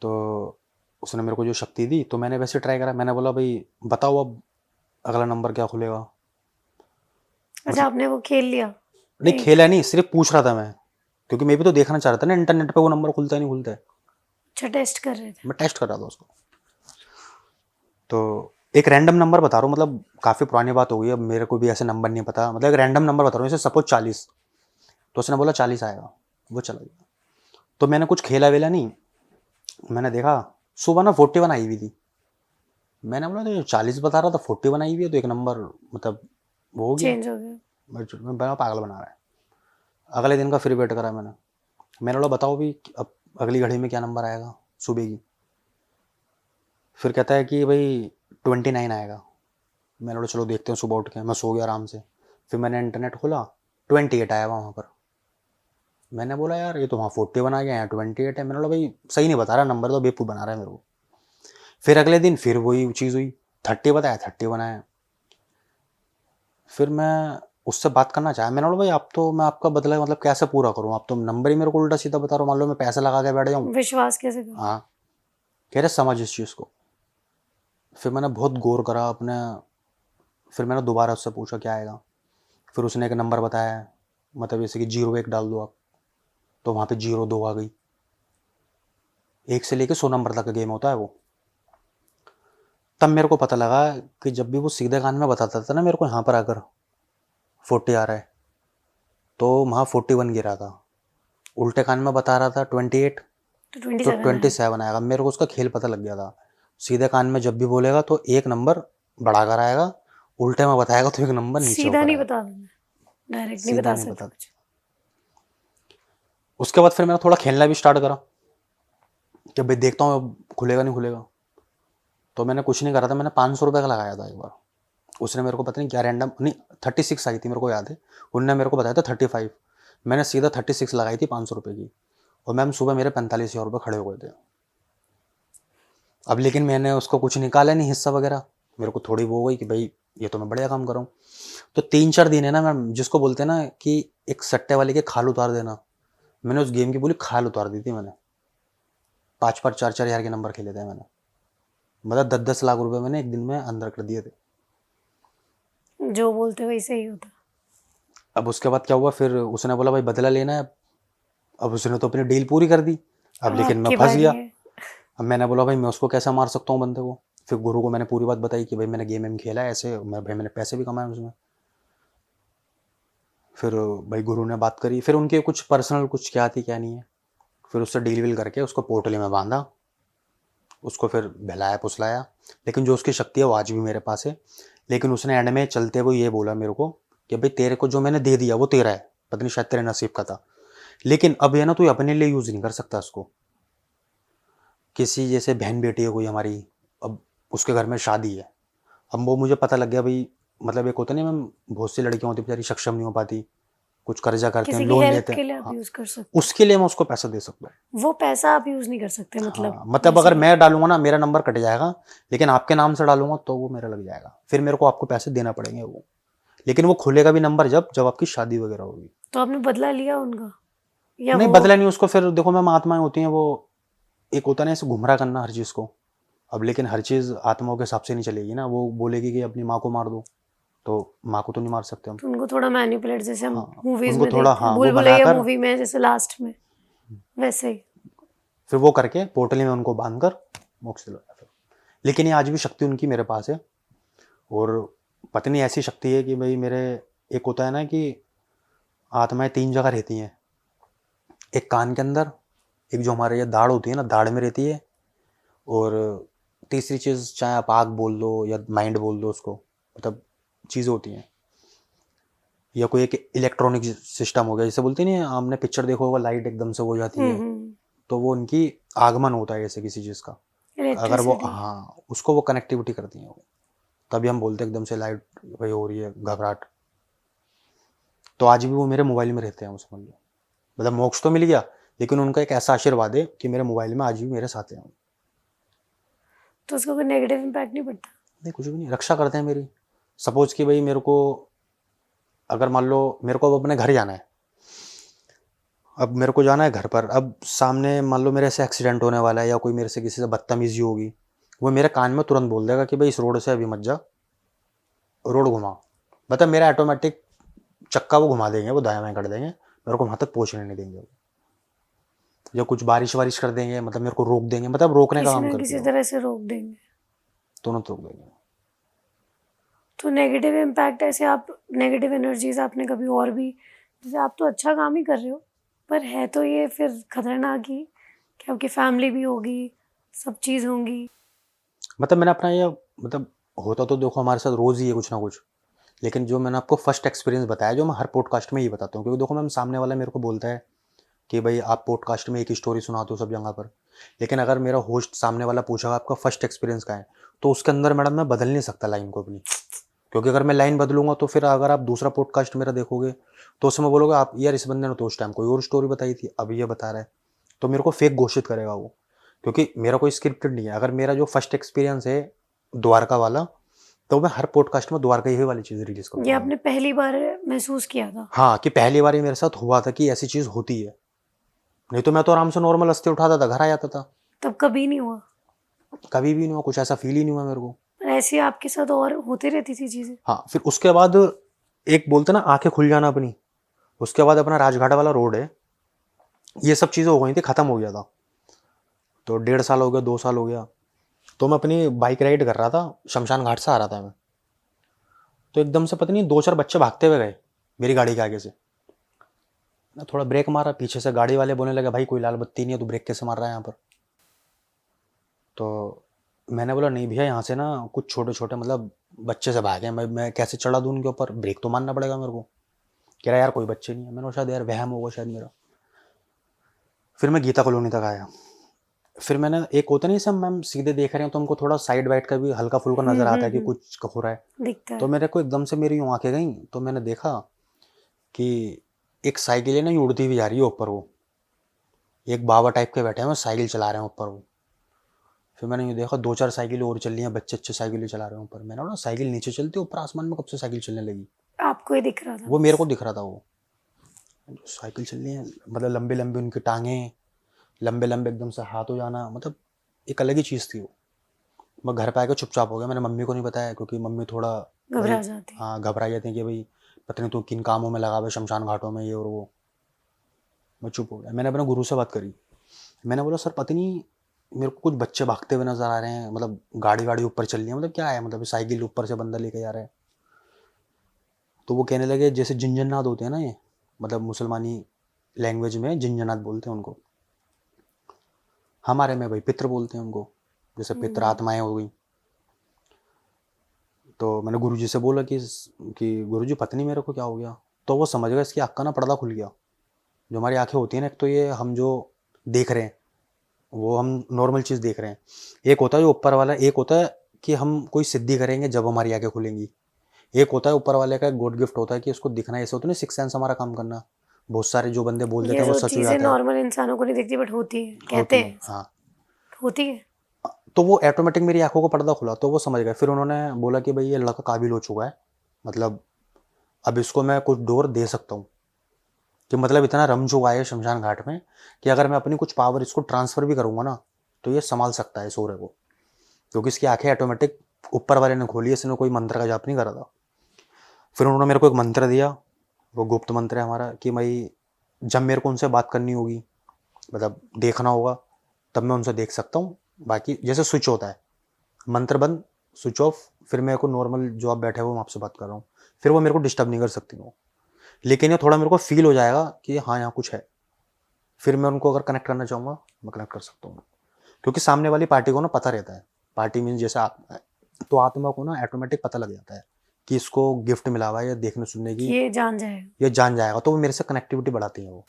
तो उसने मेरे को जो शक्ति दी तो मैंने वैसे ट्राई करा। मैंने बोला भाई बताओ अब अगला नंबर क्या खुलेगा। अच्छा, आपने वो खेल लिया? नहीं एक। खेला नहीं, सिर्फ पूछ रहा था मैं, क्योंकि मैं भी तो देखना चाह रहा था ना इंटरनेट पे वो नंबर खुलता है नहीं खुलता है। अच्छा, टेस्ट कर रहे थे। मैं टेस्ट कर रहा था उसको। तो एक रैंडम नंबर बता रहा हूँ, मतलब काफ़ी पुरानी बात हो गई, अब मेरे को भी ऐसे नंबर नहीं पता, मतलब एक रैंडम नंबर बता रहा हूँ जैसे सपोज 40। तो उसने बोला 40 आएगा, वो चला गया। तो मैंने कुछ खेला वेला नहीं, मैंने देखा सुबह ना 41 आई हुई थी। मैंने बोला तो 40 बता रहा था 41 आई हुई है, तो एक नंबर मतलब वो हो गया। चेंज हो गया। मैं बड़ा पागल बना रहा है। अगले दिन का फिर वेट करा मैंने बोला बताओ भी अब अगली घड़ी में क्या नंबर आएगा सुबह की। फिर कहता है कि भाई 29 आएगा। मैंने बोला चलो देखते हैं सुबह उठ के। मैं सो गया आराम से। फिर मैंने इंटरनेट खोला, 28 आया वहाँ पर। मैंने बोला यार ये तो वहाँ 41 आ गया, यहाँ 28 है। मैंने बोला भाई सही नहीं बता रहा नंबर, तो बेवकूफ़ बना रहा है मेरे को। फिर अगले दिन फिर वही चीज़ हुई, 30 बताया 31 आया। फिर मैं उससे बात करना चाहा, मैंने बोला भाई आप तो मैं आपका बदला मतलब कैसे पूरा करूँ, आप तो नंबर ही मेरे को उल्टा सीधा बता रहे हो, मान लो मैं पैसे लगा के बैठ जाऊँ। विश्वास कैसे करूं? हाँ, कह रहे समझ इस चीज़ को। फिर मैंने बहुत गौर करा अपने। फिर मैंने दोबारा उससे पूछा क्या आएगा। फिर उसने एक नंबर बताया, मतलब जैसे कि 01 डाल दो आप, तो वहाँ पे 02 आ गई। 1 से लेके 100 नंबर तक का गेम होता है वो। तब मेरे को पता लगा कि जब भी वो सीधे कान में बताता था ना मेरे को यहाँ पर आकर 40 आ रहा है, तो वहाँ 41 गिरा था। उल्टे कान में बता रहा था 28, तो तो 27 आया। 27 आएगा। मेरे को उसका खेल पता लग गया था। सीधे कान में जब भी बोलेगा तो एक नंबर बढ़ाकर आएगा, उल्टे में बताएगा तो एक नंबर नीचे सीधा होकर नहीं आएगा। बता देना, डायरेक्ट नहीं सीधा बता नहीं सकते बता। कुछ। उसके बाद फिर मैंने थोड़ा खेलना भी स्टार्ट करा कि भाई देखता हूँ अब खुलेगा नहीं खुलेगा। तो मैंने कुछ नहीं करा था, मैंने 500 रुपये का लगाया था एक बार। उसने मेरे को पता नहीं क्या रैंडम, नहीं 36 आई थी मेरे को याद है। उनने मेरे को बताया था 35। मैंने सीधा 36 लगाई थी 500 रुपये की, और मैम सुबह मेरे 45,000 रुपये खड़े हो गए थे। अब लेकिन मैंने उसको कुछ निकाला नहीं हिस्सा वगैरह, मेरे को थोड़ी वो हो गई कि भाई ये तो मैं बढ़िया काम कर रहा हूँ। तो 3-4 दिन है ना मैम, जिसको बोलते हैं ना कि एक सट्टे वाले के खाल उतार देना, मैंने उस गेम की पूरी खाल उतार दी थी मैंने। 5-5, 4-4 हज़ार के नंबर खेले थे मैंने, मतलब 10-10 लाख रुपए मैंने एक दिन में अंदर कर दिए थे। जो बोलते वैसे ही होता। अब उसके बाद क्या हुआ, फिर उसने बोला भाई बदला लेना है। अब उसने तो अपनी डील पूरी कर दी, अब अब लेकिन मैं आपकी फंस बारी गया। है। अब मैंने बोला भाई मैं उसको कैसे मार सकता हूँ बंदे को। फिर गुरु को मैंने पूरी बात बताई कि भाई मैंने गेम वेम खेला है ऐसे, भाई मैंने पैसे भी कमाए उसमें। फिर भाई गुरु ने बात करी, फिर उनके कुछ पर्सनल कुछ क्या थी क्या नहीं है। फिर उससे डील वील करके उसको पोटली में बांधा, उसको फिर बहलाया फुसलाया। लेकिन जो उसकी शक्ति है वो आज भी मेरे पास है। लेकिन उसने एंड में चलते हुए ये बोला मेरे को कि भाई तेरे को जो मैंने दे दिया वो तेरा है, पता नहीं शायद तेरे नसीब का था, लेकिन अब है ना तू अपने लिए यूज़ नहीं कर सकता उसको। किसी जैसे बहन बेटी है कोई हमारी, अब उसके घर में शादी है, अब वो मुझे पता लग गया भाई, मतलब एक होता नहीं मैम, बहुत सी लड़कियां होती बेचारी सक्षम नहीं हो पाती, कुछ कर्जा करते हैं किसी की लोन हेल्प लेते हैं। के लिए आप हाँ, यूज कर सकते उसके लिए मैं उसको पैसा दे सकता हूँ। हो। वो पैसा आप यूज नहीं कर सकते, मतलब हाँ, मतलब अगर बेसिकली। मैं डालूंगा ना मेरा नंबर कट जाएगा, लेकिन आपके नाम से डालूंगा तो वो मेरा लग जाएगा, फिर मेरे को आपको पैसे देना पड़ेंगे वो। लेकिन वो खुलेगा भी नंबर जब जब आपकी शादी वगैरह होगी। तो आपने बदला लिया उनका? या नहीं वो बदला नहीं उसको। फिर देखो मैम, आत्माएं होती हैं वो, एक होता है ना ऐसे गुमराह करना हर चीज़ को। अब लेकिन हर चीज़ आत्माओं के हिसाब से नहीं चलेगी ना। वो बोलेगी कि अपनी माँ को मार दो, तो माँ को तो नहीं मार सकते हम। तो उनको थोड़ा मैनिपुलेट, जैसे हम हाँ, मूवीज उनको में थोड़ा, देखते हैं, हाँ, भूल वो भुलैया बनाकर मूवी में जैसे लास्ट में, वैसे ही। फिर वो करके पोटली में उनको बांध कर मोक्ष दिलवाया फिर। लेकिन ये आज भी शक्ति उनकी मेरे पास है। और पत्नी ऐसी शक्ति है कि भाई मेरे, एक होता है ना कि आत्माएं 3 जगह रहती हैं। एक कान के अंदर, एक जो हमारे ये दाढ़ होती है ना, दाढ़ में रहती है। और तीसरी चीज़, चाहे आप आग बोल दो या माइंड बोल दो उसको, मतलब चीज़ें होती हैं। या कोई एक इलेक्ट्रॉनिक सिस्टम हो गया, जैसे बोलते नहीं, हमने पिक्चर देखा होगा, लाइट एकदम से हो जाती है, तो वो उनकी आगमन होता है ऐसे किसी चीज़ का। अगर वो, इलेक्ट्रिसिटी। हाँ, उसको वो कनेक्टिविटी करती हैं वो, तभी हम बोलते हैं एकदम से लाइट वही हो रही है, घबराहट। तो आज भी वो मेरे मोबाइल में रहते हैं, वो समझ लो। मतलब मोक्ष तो मिल गया, लेकिन उनका एक ऐसा आशीर्वाद है कि मेरे मोबाइल में आज भी मेरे साथ हैं वो। तो उसका कोई नेगेटिव इम्पैक्ट नहीं पड़ता? नहीं, कुछ भी नहीं, रक्षा करते हैं मेरी। सपोज कि भाई मेरे को, अगर मान लो मेरे को अब अपने घर जाना है, अब मेरे को जाना है घर पर, अब सामने मान लो मेरे से एक्सीडेंट होने वाला है या कोई मेरे से किसी से बदतमीजी होगी, वो मेरे कान में तुरंत बोल देगा कि भाई इस रोड से अभी मत जा, रोड घुमा। मतलब मेरा ऑटोमेटिक चक्का वो घुमा देंगे, वो दाएं बाएं कर देंगे, मेरे को वहां तक पहुंचने नहीं देंगे। या कुछ बारिश वारिश कर देंगे, मतलब मेरे को रोक देंगे, मतलब रोकने का किसी काम ना करते किसी हो, तरह से रोक देंगे। तुरंत रोक देंगे। तो नेगेटिव इम्पैक्ट ऐसे, आप नेगेटिव एनर्जीज आपने कभी और भी, जैसे आप तो अच्छा काम ही कर रहे हो, पर है तो ये फिर खतरनाक ही कि आपकी फैमिली भी होगी, सब चीज़ होंगी। मतलब मैंने अपना ये, मतलब होता तो देखो हमारे साथ रोज ही है कुछ ना कुछ, लेकिन जो मैंने आपको फर्स्ट एक्सपीरियंस बताया, जो मैं हर पॉडकास्ट में ही बताता हूँ, क्योंकि देखो मैम, सामने वाला मेरे को बोलता है कि भाई आप पॉडकास्ट में एक ही स्टोरी सुनाते हो सब जगह पर, लेकिन अगर मेरा होस्ट सामने वाला पूछेगा आपका फर्स्ट एक्सपीरियंस क्या है, तो उसके अंदर मैडम मैं बदल नहीं सकता लाइन को अपनी। क्योंकि अगर मैं लाइन बदलूंगा तो फिर अगर आप दूसरा पॉडकास्ट मेरा देखोगे तो उसमें बोलोगे आप, यार इस बंदे ने तो उस टाइम कोई और स्टोरी बताई थी, अब ये बता रहा है, तो मेरे को फेक घोषित करेगा वो। क्योंकि मेरा कोई स्क्रिप्टेड नहीं है। अगर मेरा जो फर्स्ट एक्सपीरियंस है द्वारका वाला, तो मैं हर पॉडकास्ट में द्वारका ही वाली चीज़ रिलीज ये करूंगा। आपने पहली बार महसूस किया था? हाँ, कि पहली बार ही मेरे साथ हुआ था कि ऐसी चीज़ होती है। नहीं तो मैं तो आराम से नॉर्मल हंसते उठाता था, घर आ जाता था। तब कभी नहीं हुआ? कभी भी नहीं हुआ, कुछ ऐसा फील ही नहीं हुआ मेरे को। पर ऐसी आपके साथ और होती रहती थी चीज़ें? हाँ, फिर उसके बाद एक बोलते ना आंखें खुल जाना अपनी, उसके बाद अपना राजघाट वाला रोड है, ये सब चीज़ें हो गई थी, ख़त्म हो गया था। तो 1.5 साल हो गया, 2 साल हो गया, तो मैं अपनी बाइक राइड कर रहा था, शमशान घाट से आ रहा था मैं, तो एकदम से पता नहीं 2-4 बच्चे भागते हुए गए मेरी गाड़ी के आगे से। मैं थोड़ा ब्रेक मारा, पीछे से गाड़ी वाले बोलने लगे भाई कोई लाल बत्ती नहीं है, तू ब्रेक कैसे मार रहा है यहाँ पर। तो मैंने बोला नहीं भैया, यहाँ से ना कुछ छोटे छोटे मतलब बच्चे से भागे, मैं कैसे चढ़ा दूँ उनके ऊपर, ब्रेक तो मारना पड़ेगा मेरे को। कह रहा यार कोई बच्चे नहीं है। मैंने बोला शायद यार वहम होगा शायद मेरा। फिर मैं गीता कॉलोनी तक आया। फिर मैंने, एक होता नहीं सब मैम सीधे देख रहे हैं तो हमको थोड़ा साइड वाइड का भी हल्का फुल्का नजर आता है कि कुछ हो रहा है, दिखता तो है। मेरे को एकदम से मेरी यूँ आंखें गई, तो मैंने देखा कि एक साइकिल है ना, यूँ उड़ती हुई जा रही है ऊपर। वो एक बाबा टाइप के बैठे हैं, वो साइकिल चला रहे हैं ऊपर वो। फिर मैंने ये देखा 2-4 साइकिल और चल रही हैं, बच्चे अच्छे साइकिल चला रहे हैं ऊपर। मैंने बोला साइकिल नीचे चलती है, ऊपर आसमान में कब से साइकिल चलने लगी। आपको ही दिख रहा था वो बस? मेरे को दिख रहा था, वो साइकिल चल रही है, मतलब लंबे लंबे उनकी टांगें, लंबे लंबे एकदम से हाथ हो जाना, मतलब एक अलग ही चीज़ थी वो। मैं घर पे आके चुपचाप हो गया, मैंने मम्मी को नहीं बताया, क्योंकि मम्मी थोड़ा घबरा भाई, जाती? हाँ, घबरा जाती हैं कि भाई पता नहीं तू किन कामों में लगा हुआ है, शमशान घाटों में ये और वो। मैं चुप हो गया। मैंने अपने गुरु से बात करी, मैंने बोला सर पता नहीं मेरे को कुछ बच्चे भागते हुए नजर आ रहे हैं, मतलब गाड़ी वाड़ी ऊपर चल रही है, मतलब क्या है, मतलब साइकिल ऊपर से बंदा लेके जा रहा है। तो वो कहने लगे जैसे जिनजन्नात होते हैं ना ये, मतलब मुसलमानी लैंग्वेज में जिनजन्नात बोलते हैं उनको, हमारे में भाई पित्र बोलते हैं उनको, जैसे पित्र आत्माएं हो गई। तो मैंने गुरुजी से बोला कि गुरुजी पता नहीं मेरे को क्या हो गया। तो वो समझ गया, इसकी आँख का ना पर्दा खुल गया। जो हमारी आंखें होती हैं ना, एक तो ये हम जो देख रहे हैं वो हम नॉर्मल चीज़ देख रहे हैं, एक होता है जो ऊपर वाला, एक होता है कि हम कोई सिद्धि करेंगे जब हमारी आंखें खुलेंगी, एक होता है ऊपर वाले का एक गॉड गिफ्ट होता है कि उसको दिखना, ऐसे होता है ना सिक्स सेंस हमारा काम करना। बहुत सारे जो बंदे बोल देते ये हैं वो जो सच हो चीज़ें जाता है। नॉर्मल इंसानों को नहीं दिखती बट होती है, कहते होती है, हैं ऐसा। हाँ। होती है। तो वो ऑटोमेटिक मेरी आंखों को पर्दा खुला, तो वो समझ गए। फिर उन्होंने बोला कि भाई ये लड़का काबिल हो चुका है, मतलब अब इसको मैं कुछ डोर दे सकता हूँ। कि मतलब इतना रम चुका है शमशान घाट में कि अगर मैं अपनी कुछ पावर इसको ट्रांसफ़र भी करूँगा ना, तो ये संभाल सकता है सूर्य को, क्योंकि इसकी आँखें ऑटोमेटिक ऊपर वाले ने खोली है, इसने कोई मंत्र का जाप नहीं करा था। फिर उन्होंने मेरे को एक मंत्र दिया, वो गुप्त मंत्र है हमारा, कि भाई जब मेरे को उनसे बात करनी होगी, मतलब देखना होगा, तब मैं उनसे देख सकता हूँ। बाकी जैसे स्विच होता है, मंत्र बंद, स्विच ऑफ, फिर मेरे को नॉर्मल जो आप बैठे हो मैं आपसे बात कर रहा हूँ, फिर वो मेरे को डिस्टर्ब नहीं कर सकती वो। लेकिन ये थोड़ा मेरे को फील हो जाएगा कि हाँ यहाँ कुछ है, फिर मैं उनको अगर कनेक्ट करना चाहूँगा मैं कनेक्ट कर सकता हूँ, क्योंकि सामने वाली पार्टी को ना पता रहता है, पार्टी मीन्स जैसे आत्मा है, तो आत्मा को ना ऑटोमेटिक पता लग जाता है कि इसको गिफ्ट मिला हुआ है या देखने सुनने कि की, ये जान जाएगा। ये जान जाएगा, तो वो मेरे से कनेक्टिविटी बढ़ाती है वो,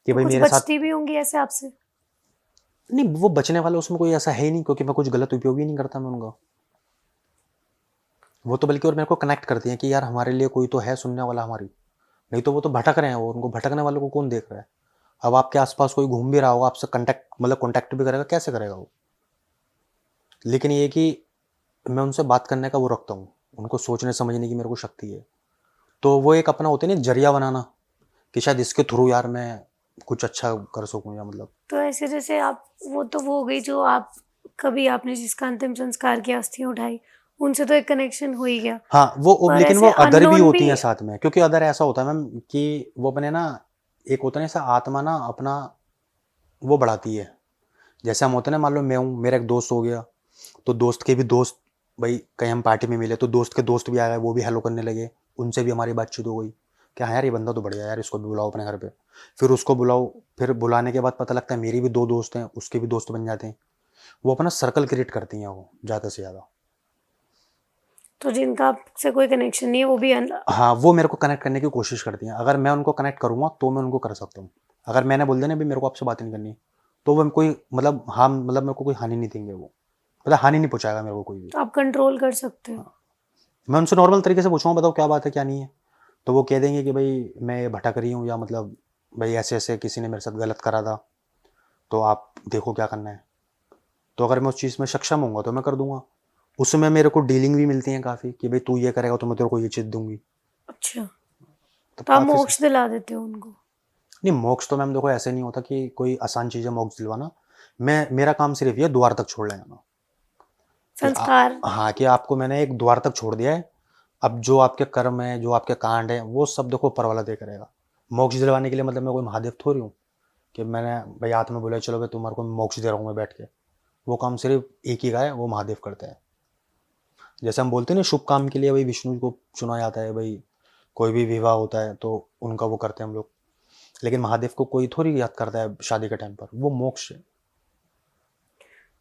कि तो भाई कुछ मेरे साथ। बचती भी होंगी ऐसे आपसे? नहीं, वो बचने वाला उसमें कोई ऐसा है ही नहीं, क्योंकि मैं कुछ गलत उपयोग ही नहीं करता मैं उनका। वो तो बल्कि और मेरे को कनेक्ट करती हैं कि यार हमारे लिए कोई तो है सुनने वाला हमारी, नहीं तो वो तो भटक रहे हैं, वो उनको भटकने वालों को कौन देख रहा है। अब आपके आसपास कोई घूम भी रहा होगा, आपसे कंटेक्ट मतलब कॉन्टैक्ट भी करेगा, कैसे करेगा वो। लेकिन ये कि मैं उनसे बात करने का वो रखता हूँ, उनको सोचने समझने की मेरे को शक्ति है, तो वो एक अपना होते नहीं जरिया बनाना, कि शायद इसके थ्रू यार मैं कुछ अच्छा कर सकूँ, या मतलब। तो ऐसे जैसे आप, वो तो वो हो गई जो आप, कभी आपने जिसका अंतिम संस्कार किया, अस्थियां उठाई, उनसे तो एक कनेक्शन हो ही गया। हाँ, वो पर लेकिन वो ऐसे अदर भी अननोन होती भी। हैं साथ में, क्योंकि अदर ऐसा होता है मैम कि वो अपने ना, एक होता है ना ऐसा आत्मा ना अपना वो बढ़ाती है। जैसे हम होते हैं ना, मान लो मैं हूँ, मेरा एक दोस्त हो गया, तो दोस्त के भी दोस्त, भाई कहीं हम पार्टी में मिले तो दोस्त के दोस्त भी आ गए, वो भी हेलो करने लगे, उनसे भी हमारी बातचीत हो गई कि हाँ यार ये बंदा तो बढ़िया है यार, इसको भी बुलाओ अपने घर पे। फिर उसको बुलाओ, फिर बुलाने के बाद पता लगता है मेरी भी दो दोस्त हैं, उसके भी दोस्त बन जाते हैं, वो अपना सर्कल क्रिएट करती हैं वो ज़्यादा से ज़्यादा। तो जिनका आपसे कोई कनेक्शन नहीं है वो भी हाँ, वो मेरे को कनेक्ट करने की कोशिश करती हैं, अगर मैं उनको कनेक्ट करूँगा तो मैं उनको कर सकता हूँ। अगर मैंने बोल दिया ना भी मेरे को आपसे बात नहीं करनी, तो वो कोई मतलब हाँ, मतलब मेरे को कोई हानि नहीं देंगे वो, मतलब हानि नहीं पहुँचाएगा मेरे को कोई भी। तो आप कंट्रोल कर सकते हो। मैं उनसे नॉर्मल तरीके से पूछूंगा, बताओ क्या बात है क्या नहीं है, तो वो कह देंगे कि भाई मैं ये भटक रही हूँ, या मतलब भाई ऐसे ऐसे किसी ने मेरे साथ गलत करा था, तो आप देखो क्या करना है। तो अगर मैं उस चीज़ में सक्षम होऊंगा तो मैं कर दूंगा। उसमें मेरे को डीलिंग भी मिलती है काफ़ी, कि भाई तू ये करेगा तो मैं तेरे को ये चीज़ दूंगी। अच्छा, तो तो आप काफ़ी मोक्ष दिला देते हो उनको? नहीं, मोक्ष तो मैम देखो ऐसे नहीं होता कि कोई आसान चीज़ है मोक्ष दिलवाना। मैं, मेरा काम सिर्फ ये द्वार तक छोड़ ले जाना, कि संस्कार। हाँ, कि आपको मैंने एक द्वार तक छोड़ दिया है, अब जो आपके कर्म है, जो आपके कांड है, वो सब देखो ऊपर वाला तय करेगा। मोक्ष दिलवाने के लिए मतलब मैं कोई महादेव थोड़ी हूँ कि मैंने भाई आत्मा बोला चलो भाई तुम्हारे को मोक्ष दे रहा हूँ मैं बैठ के। वो काम सिर्फ एक ही का है, वो महादेव करते हैं। जैसे हम बोलते हैं ना शुभ काम के लिए भाई विष्णु को चुना जाता है, भाई कोई भी विवाह होता है तो उनका वो करते हैं हम लोग, लेकिन महादेव को कोई थोड़ी याद करता है शादी के टाइम पर, वो मोक्ष है।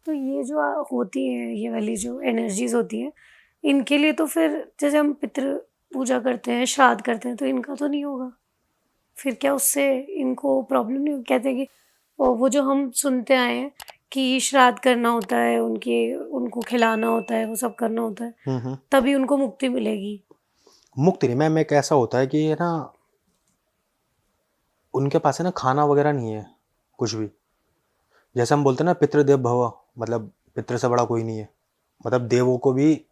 तो ये जो होती है, ये वाली जो एनर्जीज होती है, इनके लिए तो फिर जैसे हम पितृ पूजा करते हैं, श्राद्ध करते हैं, तो इनका तो नहीं होगा? फिर क्या उससे इनको प्रॉब्लम नहीं होगी? कहते हैं कि वो जो हम सुनते आए हैं कि श्राद्ध करना होता है, उनके उनको खिलाना होता है, वो सब करना होता है, तभी उनको मुक्ति मिलेगी। मुक्ति नहीं मैम, एक ऐसा होता है कि ना उनके पास है ना खाना वगैरह नहीं है कुछ भी। जैसे हम बोलते हैं ना पितृदेव भव, मतलब पितृ से बड़ा कोई नहीं है, मतलब देवों को भी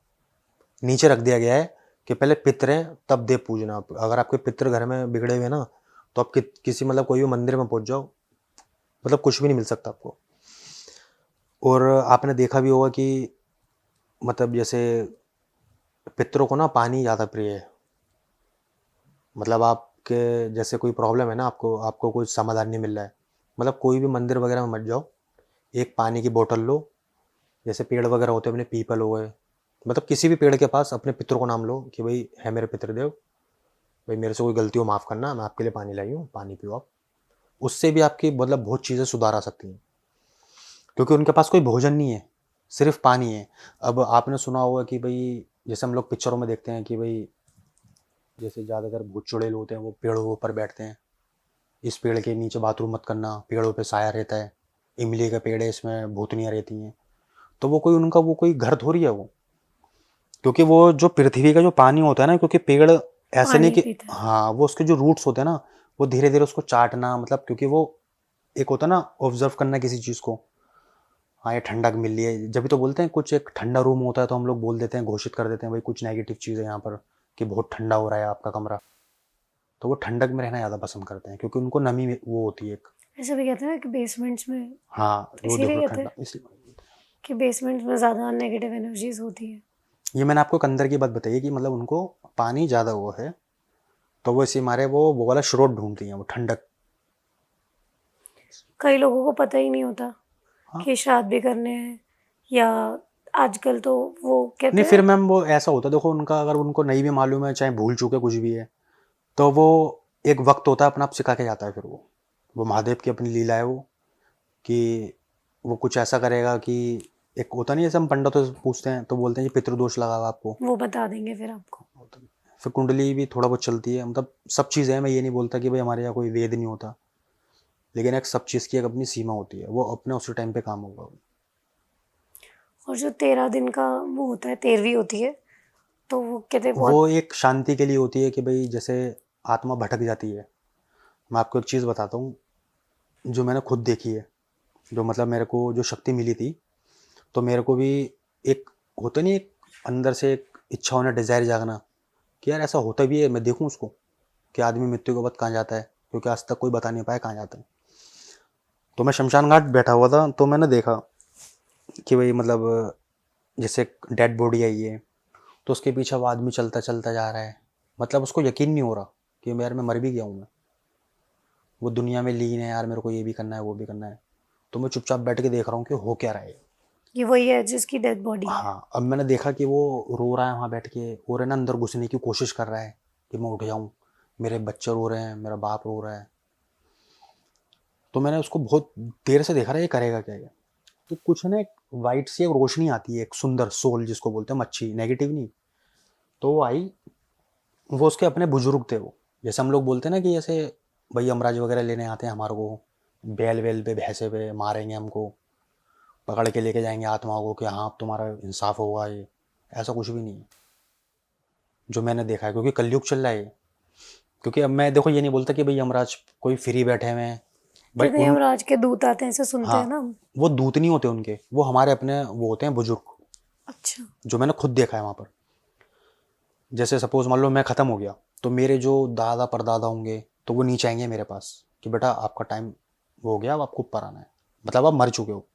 नीचे रख दिया गया है कि पहले पितृ हैं तब देव पूजना। आप अगर आपके पितृ घर में बिगड़े हुए ना, तो आप किसी मतलब कोई भी मंदिर में पहुंच जाओ, मतलब कुछ भी नहीं मिल सकता आपको। और आपने देखा भी होगा कि मतलब जैसे पितरों को ना पानी ज़्यादा प्रिय है, मतलब आपके जैसे कोई प्रॉब्लम है ना, आपको आपको कोई समाधान नहीं मिल रहा है, मतलब कोई भी मंदिर वगैरह में मत जाओ, एक पानी की बोतल लो, जैसे पेड़ वगैरह होते हैं अपने पीपल हो गए, मतलब किसी भी पेड़ के पास अपने पितरों को नाम लो कि भाई है मेरे पितृदेव, भाई मेरे से कोई गलती हो माफ़ करना, मैं आपके लिए पानी लाई हूँ, पानी पियो आप। उससे भी आपकी मतलब बहुत चीज़ें सुधार आ सकती हैं, क्योंकि उनके पास कोई भोजन नहीं है, सिर्फ पानी है। अब आपने सुना होगा कि भाई जैसे हम लोग पिक्चरों में देखते हैं कि भाई जैसे ज़्यादातर भूत चुड़ैल होते हैं वो पेड़ों के ऊपर बैठते हैं, इस पेड़ के नीचे बाथरूम मत करना, पेड़ों पे साया रहता है, इमली का पेड़ है इसमें भूतनियाँ रहती हैं। तो वो कोई उनका वो कोई घर थोड़ी है वो, क्योंकि वो जो पृथ्वी का जो पानी होता है ना, क्योंकि पेड़ ऐसे नहीं पानी कि पीता है। हाँ, वो उसके जो रूट्स होते हैं ना, वो धीरे धीरे उसको चाटना, मतलब क्योंकि वो एक होता है ना ऑब्जर्व करना किसी चीज़ को, हाँ ये ठंडक मिल रही है, जब भी तो बोलते हैं कुछ एक ठंडा रूम होता है तो हम लोग बोल देते हैं, घोषित कर देते हैं भाई कुछ नेगेटिव चीज़ है यहाँ पर, कि बहुत ठंडा हो रहा है आपका कमरा। तो वो ठंडक में रहना ज़्यादा पसंद करते हैं क्योंकि उनको नमी वो होती है एक। ऐसे भी कहते हैं ना कि बेसमेंट्स में, हाँ वो इसीलिए देखो कहते ठंडा हैं इसलिए। कि बेसमेंट्स में ज़्यादा नेगेटिव एनर्जीज होती है। ये मैंने आपको एक अंदर की बात बताई है कि मतलब उनको पानी ज़्यादा वो है, तो वो इसी मारे वो वाला स्रोत ढूंढती हैं, वो ठंडक। कई लोगों को पता ही नहीं होता हाँ कि श्राद्ध भी करने हैं, या आजकल तो वो कहते नहीं, फिर हैं। मैम वो ऐसा होता है देखो उनका, अगर उनको नहीं भी मालूम है, चाहे भूल चुके कुछ भी है, तो वो एक वक्त होता है अपना आप सिखा के जाता है। फिर वो महादेव की अपनी लीला है वो, कि वो कुछ ऐसा करेगा कि एक होता नहीं, जैसे हम पंडितों से पूछते हैं तो बोलते हैं ये पितृदोष लगा हुआ आपको। वो बता देंगे फिर आपको। फिर कुंडली भी थोड़ा बहुत चलती है, मतलब सब चीज़ें हैं। मैं ये नहीं बोलता कि भाई हमारे यहाँ कोई वेद नहीं होता, लेकिन एक सब चीज़ की एक अपनी सीमा होती है, वो अपने उसी टाइम पे काम होगा। और जो 13 दिन का वो होता है, 13वीं होती है, तो वो कहते हैं बहुत। वो एक शांति के लिए होती है कि भाई जैसे आत्मा भटक जाती है। मैं आपको एक चीज़ बताता हूँ जो मैंने खुद देखी है, जो मतलब मेरे को जो शक्ति मिली थी, तो मेरे को भी एक होता नहीं, एक अंदर से एक इच्छा होना, डिज़ायर जागना कि यार ऐसा होता भी है, मैं देखूं उसको कि आदमी मृत्यु के बाद कहाँ जाता है, क्योंकि आज तक कोई बता नहीं पाया कहाँ जाता है। तो मैं शमशान घाट बैठा हुआ था, तो मैंने देखा कि भाई मतलब जैसे डेड बॉडी आई है, तो उसके पीछे वो आदमी चलता चलता जा रहा है, मतलब उसको यकीन नहीं हो रहा कि यार मैं मर भी गया हूँ, मैं वो दुनिया में लीन है, यार मेरे को ये भी करना है वो भी करना है। तो मैं चुपचाप बैठ के देख रहा हूँ कि हो क्या रहा है। ये वही है जिसकी डेड बॉडी है। हाँ, अब मैंने देखा कि वो रो रहा है वहाँ बैठ के, और है ना अंदर घुसने की कोशिश कर रहा है कि मैं उठ जाऊँ, मेरे बच्चे रो रहे हैं, मेरा बाप रो रहा है। तो मैंने उसको बहुत देर से देखा रहा है, ये करेगा क्या ये। तो कुछ ना एक वाइट सी एक रोशनी आती है, एक सुंदर सोल जिसको बोलते हैं, मच्छी, नेगेटिव नहीं। तो वो आई, वो उसके अपने बुजुर्ग थे वो, जैसे हम लोग बोलते हैं ना कि जैसे भाई यमराज वगैरह लेने आते हैं हमारे को, बैल वेल पे भैंसे पे मारेंगे हमको, पकड़ के लेके जाएंगे आत्माओं को कि हाँ अब तुम्हारा इंसाफ होगा। ये ऐसा कुछ भी नहीं है जो मैंने देखा है, क्योंकि कलयुग चल रहा है। क्योंकि अब मैं देखो ये नहीं बोलता कि भाई यमराज कोई फ्री बैठे हुए हैं भाई कहते हैं उन। यमराज के दूत आते हैं, ऐसे सुनते हैं हाँ, ना हम। वो दूत नहीं होते उनके, वो हमारे अपने वो होते हैं बुजुर्ग, अच्छा। जो मैंने खुद देखा है वहाँ पर। जैसे सपोज मान लो मैं ख़त्म हो गया, तो मेरे जो दादा परदादा होंगे तो वो नीचे आएंगे मेरे पास कि बेटा आपका टाइम हो गया, अब आपको ऊपर आना है, मतलब आप मर चुके हो।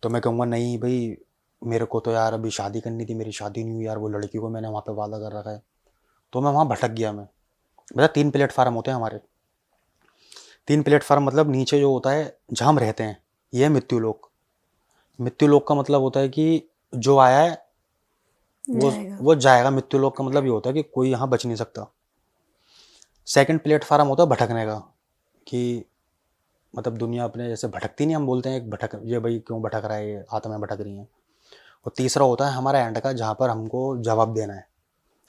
तो मैं कहूँगा नहीं भाई, मेरे को तो यार अभी शादी करनी थी, मेरी शादी नहीं हुई यार, वो लड़की को मैंने वहाँ पे वादा कर रखा है। तो मैं वहाँ भटक गया। मैं बेटा 3 प्लेटफार्म होते हैं हमारे, 3 प्लेटफार्म मतलब नीचे जो होता है जहाँ हम रहते हैं, ये है मृत्यु लोक। मृत्यु लोक का मतलब होता है कि जो आया है वो जाएगा। वो जाएगा। मृत्यु लोक का मतलब ये होता है कि कोई यहाँ बच नहीं सकता। सेकंड प्लेटफार्म होता है भटकने का, कि मतलब दुनिया अपने जैसे भटकती नहीं, हम बोलते हैं एक भटक, ये भाई क्यों भटक रहा है, ये आत्माएं भटक रही हैं। और तीसरा होता है हमारा एंड का, जहाँ पर हमको जवाब देना है।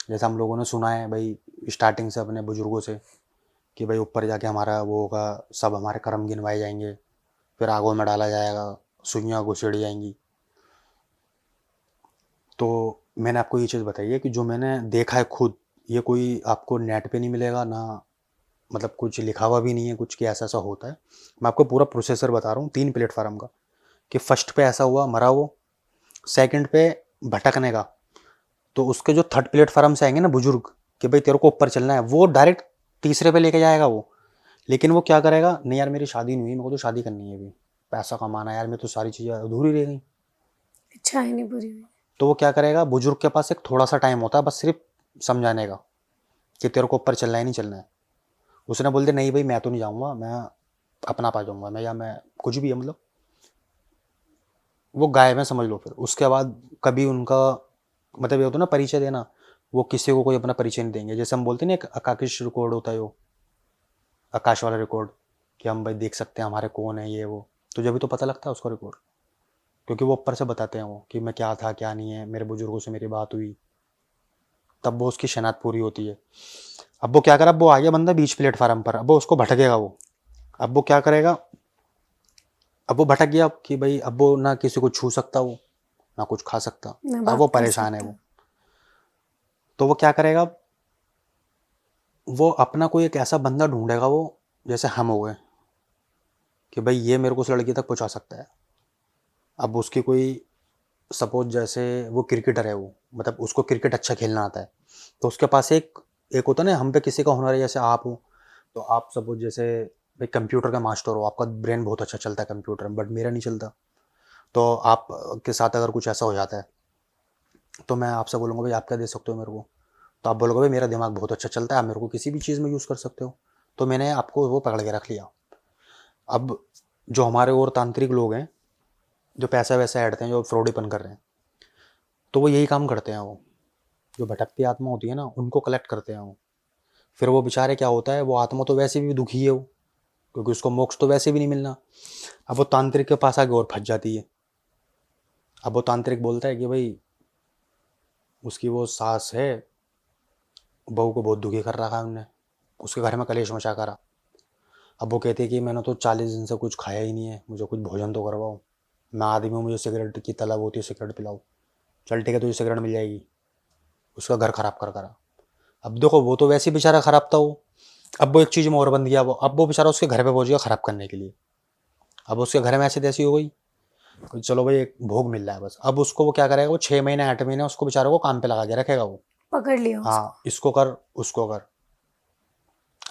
जैसे हम लोगों ने सुना है भाई स्टार्टिंग से अपने बुजुर्गों से कि भाई ऊपर जाके हमारा वो होगा, सब हमारे कर्म गिनवाए जाएंगे, फिर आगों में डाला जाएगा, सुइयाँ घुसेड़ी जाएंगी। तो मैंने आपको ये चीज़ बताई है कि जो मैंने देखा है खुद, ये कोई आपको नेट पे नहीं मिलेगा ना, मतलब कुछ लिखा हुआ भी नहीं है कुछ कि ऐसा ऐसा होता है। मैं आपको पूरा प्रोसेसर बता रहा हूँ 3 प्लेटफार्म का, कि फर्स्ट पे ऐसा हुआ मरा वो, सेकंड पे भटकने का, तो उसके जो थर्ड प्लेटफार्म से आएंगे ना बुजुर्ग कि भाई तेरे को ऊपर चलना है, वो डायरेक्ट तीसरे पे लेके जाएगा वो। लेकिन वो क्या करेगा, नहीं यार मेरी शादी नहीं हुई, मेरे को तो शादी करनी है अभी, पैसा कमाना है यार, मैं तो सारी चीज़ें अधूरी रह गई। इच्छा ही नहीं पूरी हुई। तो वो क्या करेगा, बुजुर्ग के पास एक थोड़ा सा टाइम होता है बस सिर्फ समझाने का कि तेरे को ऊपर चलना है नहीं चलना है। उसने बोल दिया नहीं भाई मैं तो नहीं जाऊँगा, मैं अपना पा जाऊँगा, मैं या मैं कुछ भी है, मतलब वो गायब है समझ लो। फिर उसके बाद कभी उनका मतलब ये होता है ना परिचय देना, वो किसी को कोई अपना परिचय नहीं देंगे। जैसे हम बोलते हैं ना एक आकाश रिकॉर्ड होता है, वो आकाश वाला रिकॉर्ड, कि हम भाई देख सकते हैं हमारे कौन है ये वो, तो जब भी तो पता लगता है उसका रिकॉर्ड, क्योंकि वो ऊपर से बताते हैं वो कि मैं क्या था क्या नहीं है, मेरे बुजुर्गों से मेरी बात हुई, तब वो उसकी शनाख्त पूरी होती है। अब वो क्या करा, अब वो आ गया बंदा बीच प्लेटफार्म पर, अब वो उसको भटकेगा वो। अब वो क्या करेगा, अब वो भटक गया कि भाई अब वो ना किसी को छू सकता, वो ना कुछ खा सकता, ना अब वो बात कर परेशान है सकता। वो। तो वो क्या करेगा, वो अपना कोई एक ऐसा बंदा ढूंढेगा वो, जैसे हम हो गए कि भाई ये मेरे को उस लड़की तक पहुंचा सकता है। अब उसकी कोई सपोज जैसे वो क्रिकेटर है वो, मतलब उसको क्रिकेट अच्छा खेलना आता है, तो उसके पास एक एक होता है ना हम पे किसी का हुनर है, जैसे आप हो, तो आप सपोज जैसे भाई कंप्यूटर का मास्टर हो, आपका ब्रेन बहुत अच्छा चलता है कंप्यूटर में, बट मेरा नहीं चलता। तो आप के साथ अगर कुछ ऐसा हो जाता है तो मैं आपसे बोलूँगा भाई आप क्या दे सकते हो मेरे को, तो आप बोलोगे भाई मेरा दिमाग बहुत अच्छा चलता है, आप मेरे को किसी भी चीज़ में यूज़ कर सकते हो। तो मैंने आपको वो पकड़ के रख लिया। अब जो हमारे और तांत्रिक लोग हैं, जो पैसा वैसा ऐडते हैं, जो फ्रॉडीपन कर रहे हैं, तो वो यही काम करते हैं। वो जो भटकती आत्मा होती है ना, उनको कलेक्ट करते हैं वो। फिर वो बेचारे क्या होता है, वो आत्मा तो वैसे भी दुखी है वो, क्योंकि उसको मोक्ष तो वैसे भी नहीं मिलना। अब वो तांत्रिक के पास आगे और फंस जाती है। अब वो तांत्रिक बोलता है कि भाई उसकी वो सास है, बहू को बहुत दुखी कर रखा है उनने, उसके घर में कलेश मचा करा। अब वो कहते हैं कि मैंने तो 40 दिन से कुछ खाया ही नहीं है, मुझे कुछ भोजन तो करवाओ, मैं आदमी हूँ, मुझे सिगरेट की तलब होती है, सिगरेट पिलाओ। चल ठीक है, तुझे सिगरेट मिल जाएगी। उसका घर खराब कर करा। अब देखो वो तो वैसे ही बेचारा खराब था वो, अब वो एक चीज़ में और बन गया वो, अब वो बेचारा उसके घर पे पहुंच गया खराब करने के लिए। अब उसके घर में ऐसी तैसी हो गई, तो चलो भाई एक भोग मिल रहा है बस। अब उसको वो क्या करेगा, वो 6 महीने 8 महीने उसको बेचारे को काम पे लगा के रखेगा वो। पकड़ लिया उसको। हाँ, इसको कर उसको कर।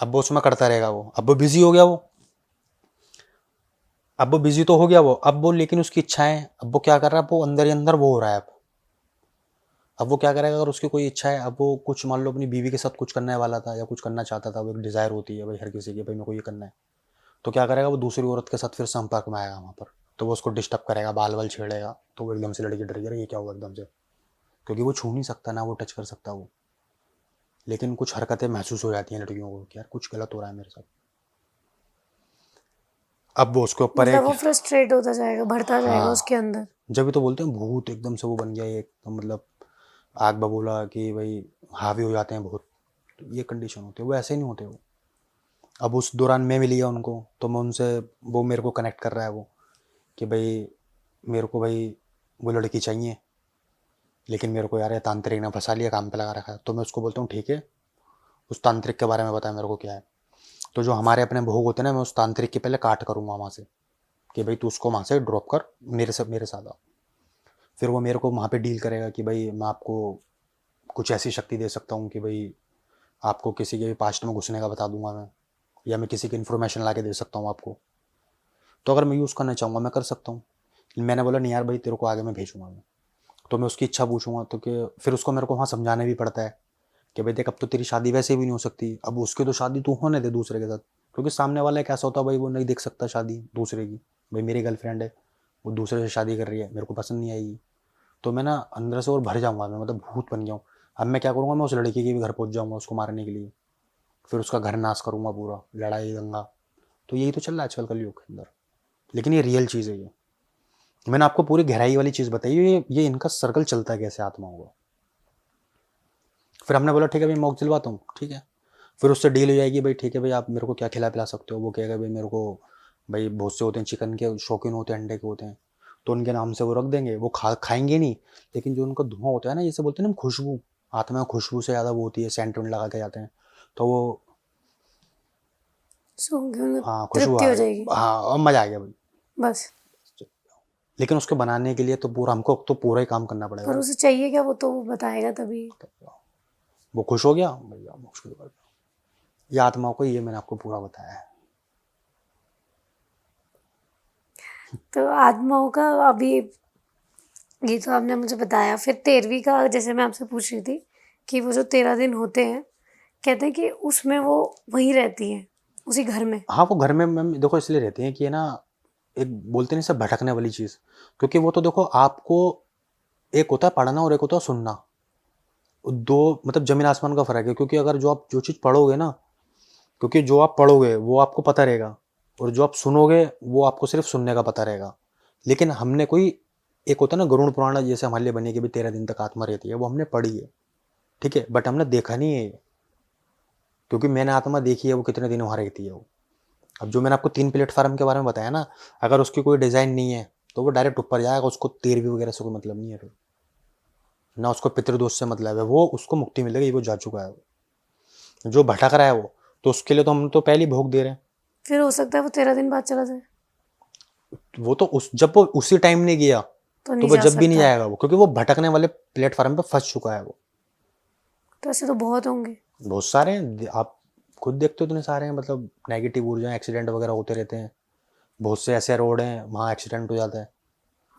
अब वो उसमें करता रहेगा वो। अब वो बिजी हो गया वो, अब वो बिजी तो हो गया वो, अब वो लेकिन उसकी इच्छाएं, अब वो क्या कर रहा है, वो अंदर ही अंदर वो हो रहा है अब वो क्या करेगा, अगर उसकी कोई इच्छा है, अब वो कुछ मान लो अपनी बीवी के साथ कुछ करने वाला था या कुछ करना चाहता था, वो एक डिज़ायर होती है भाई हर किसी की, भाई मेरे को ये करना है, तो क्या करेगा, वो दूसरी औरत के साथ फिर संपर्क में आएगा वहाँ पर, तो वो उसको डिस्टर्ब करेगा, बाल बाल छेड़ेगा, तो वो एकदम से लड़की डर गई, ये क्या हुआ एकदम से, क्योंकि वो छू नहीं सकता ना, वो टच कर सकता वो, लेकिन कुछ हरकतें महसूस हो जाती हैं लड़कियों को कि यार कुछ गलत हो रहा है मेरे साथ। अब वो उसके ऊपर मतलब एक, वो फ्रस्ट्रेट होता जाएगा, बढ़ता जाएगा हाँ, उसके अंदर। जब भी तो बोलते हैं भूत एकदम से वो बन गया एक, तो मतलब आग बबूला कि भाई हावी हो जाते हैं बहुत, तो ये कंडीशन होती है, वो ऐसे नहीं होते वो। अब उस दौरान मैं मिल गया उनको, तो मैं उनसे, वो मेरे को कनेक्ट कर रहा है वो, कि भाई मेरे को भाई वो लड़की चाहिए, लेकिन मेरे को यार ये तांत्रिक ने फंसा लिया, काम पे लगा रखा है। तो मैं उसको बोलता हूँ ठीक है, उस तांत्रिक के बारे में बता मेरे को क्या है। तो जो हमारे अपने भोग होते हैं ना, मैं उस तांत्रिक के पहले काट करूँगा वहाँ से, कि भाई तू उसको वहाँ से ड्रॉप कर, मेरे साथ आ। फिर वो मेरे को वहाँ पे डील करेगा कि भाई मैं आपको कुछ ऐसी शक्ति दे सकता हूँ कि भाई आपको किसी के भी पास्ट में घुसने का बता दूंगा मैं, या मैं किसी की इन्फॉर्मेशन ला के दे सकता हूँ आपको। तो अगर मैं यूज़ करना चाहूँगा मैं कर सकता हूँ। मैंने बोला नहीं यार भाई तेरे को आगे मैं भेजूँगा मैं, तो मैं उसकी इच्छा पूछूंगा, तो कि फिर उसको मेरे को वहाँ समझाना भी पड़ता है कि भाई देख अब तो तेरी शादी वैसे भी नहीं हो सकती, अब उसकी तो शादी तू होने दे दूसरे के साथ, क्योंकि सामने वाला एक ऐसा होता है भाई वो नहीं देख सकता शादी दूसरे की, भाई मेरी गर्लफ्रेंड है वो दूसरे से शादी कर रही है, मेरे को पसंद नहीं आएगी। तो मैं ना अंदर से और भर जाऊँगा, मैं मतलब भूत बन गया हूँ। अब मैं क्या करूँगा, मैं उस लड़की के भी घर पहुँच जाऊँगा उसको मारने के लिए, फिर उसका घर नाश करूँगा पूरा, लड़ाई दंगा। तो यही तो चल रहा है आजकल कलयुग के अंदर, लेकिन ये रियल चीज़ है। ये मैंने आपको पूरी गहराई वाली चीज़ बताई, ये इनका सर्कल चलता है कैसे आत्माओं का। फिर हमने बोला ठीक है भाई मैं दिलवाता हूँ, ठीक है। फिर उससे डील हो जाएगी, भाई ठीक है भाई आप मेरे को क्या खिला पिला सकते हो। वो कहेगा भाई मेरे को, भाई बहुत से होते हैं चिकन के शौकीन होते हैं, अंडे के होते हैं, तो उनके नाम से वो रख देंगे। वो खाएंगे नहीं, लेकिन जो उनका धुआं होता है ना, जैसे बोलते हैं ना खुशबू, आत्मा में खुशबू से ज़्यादा वो होती है, सेंट वेंट लगा के जाते हैं, तो वो, सूंघ के हाँ खुशबू तृप्ति आ हो गई, जाएगी हाँ अब मज़ा आ गया भाई। बस। लेकिन उसके बनाने के लिए तो पूरा हमको तो पूरा ही काम करना पड़ेगा पर भाई। उसे चाहिए क्या, वो तो बताएगा तभी। वो खुश हो गया भैया, मुश्किल कर, ये आत्माओं को ये मैंने आपको पूरा बताया है। तो आत्माओं का अभी ये तो आपने मुझे बताया। फिर 13वीं का जैसे मैं आपसे पूछ रही थी कि वो जो 13 दिन होते हैं, कहते हैं कि उसमें वो वहीं रहती है उसी घर में। हाँ वो घर में मैम देखो इसलिए रहते हैं कि है ना, एक बोलते नहीं सब भटकने वाली चीज़, क्योंकि वो तो देखो आपको, एक होता है पढ़ना और एक होता है सुनना, दो मतलब जमीन आसमान का फर्क है। क्योंकि अगर जो आप जो चीज़ पढ़ोगे ना, क्योंकि जो आप पढ़ोगे वो आपको पता रहेगा, और जो आप सुनोगे वो आपको सिर्फ सुनने का पता रहेगा। लेकिन हमने कोई, एक होता है ना गरुड़ पुराण जैसे हमारे लिए बनी कि भाई 13 दिन तक आत्मा रहती है, वो हमने पढ़ी है, ठीक है, बट हमने देखा नहीं है। क्योंकि मैंने आत्मा देखी है वो कितने दिन वहाँ रहती है वो। अब जो मैंने आपको 3 प्लेटफार्म के बारे में बताया ना, अगर उसकी कोई डिज़ाइन नहीं है तो वो डायरेक्ट ऊपर जाएगा, उसको 13वीं वगैरह से कोई मतलब नहीं है, फिर ना उसको पितृदोष से मतलब है, वो उसको मुक्ति मिलेगी, वो जा चुका है वो। जो भटक रहा है वो, तो उसके लिए तो हम तो पहले ही भोग दे रहे हैं। फिर हो सकता है वो 13 दिन बाद चला जाए, वो तो जब वो उसी टाइम नहीं गया तो तो नहीं वो जा जब भी नहीं सकता। जाएगा वो, क्योंकि वो भटकने वाले प्लेटफार्म पे फंस चुका है वो। तो ऐसे तो बहुत होंगे। बहुत सारे हैं, आप खुद देखते हो इतने सारे हैं, मतलब नेगेटिव ऊर्जा, एक्सीडेंट वगैरह होते रहते हैं। बहुत से ऐसे रोड हैं वहाँ एक्सीडेंट हो जाता है।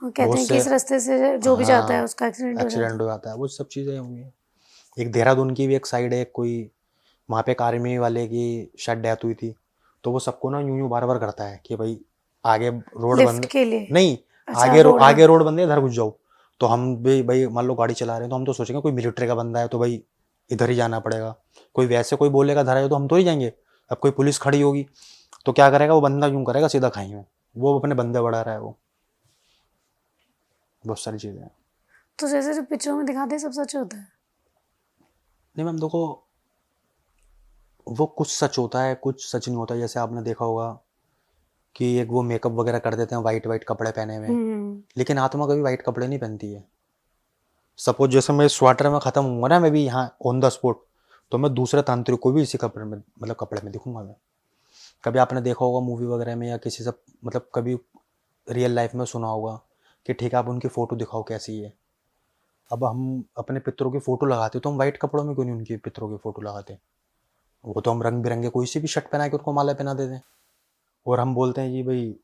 हाँ, कहते बहुत हैं कि से, इस रास्ते से जो भी जाता है हाँ, उसका एक्सीडेंट हो जाता एक्सीडेंट हो जाता है, वो सब चीज़ें होंगी। एक देहरादून की भी एक साइड है कोई, वहाँ पे एक आर्मी वाले की शायद डेथ हुई थी। तो वो सबको ना यूं यूं बार बार करता है कि भाई आगे है रोड लिफ्ट बंद, के लिए। नहीं, अच्छा, रोड में। आगे रोड बंद है, इधर घुस जाओ। तो हम भी भाई मान लो गाड़ी चला रहे हैं तो हम तो सोचेंगे कोई मिलिट्री का बंदा है तो भाई इधर ही जाना पड़ेगा। कोई वैसे कोई बोलेगा धरा है तो हम तो ही जाएंगे। अब कोई पुलिस खड़ी होगी तो क्या करेगा वो बंदा, यूं करेगा सीधा खाई में, वो अपने बंदे बढ़ा रहा है वो। बहुत सारी चीज़ें हैं। तो जैसे जो पिक्चरों में दिखाते हैं सब सच होता है? नहीं मैम देखो, वो कुछ सच होता है कुछ सच नहीं होता। जैसे आपने देखा होगा कि एक वो मेकअप वगैरह कर देते हैं वाइट वाइट कपड़े पहने हुए, लेकिन आत्मा कभी वाइट कपड़े नहीं पहनती है। सपोज जैसे मैं इस क्वार्टर में खत्म हूँ ना, मैं भी यहाँ ऑन द स्पॉट, तो मैं दूसरे तांत्रिक को भी इसी कपड़े में, मतलब कपड़े में दिखूंगा मैं। कभी आपने देखा होगा मूवी वगैरह में या किसी से, मतलब कभी रियल लाइफ में सुना होगा कि ठीक है आप उनकी फ़ोटो दिखाओ कैसी है। अब हम अपने पितरों की फ़ोटो लगाते तो हम वाइट कपड़ों में क्यों नहीं उनकी पितरों की फ़ोटो लगाते? वो तो हम रंग बिरंगे कोई सी भी शर्ट पहना के उनको माला पहना देते हैं। और हम बोलते हैं जी भाई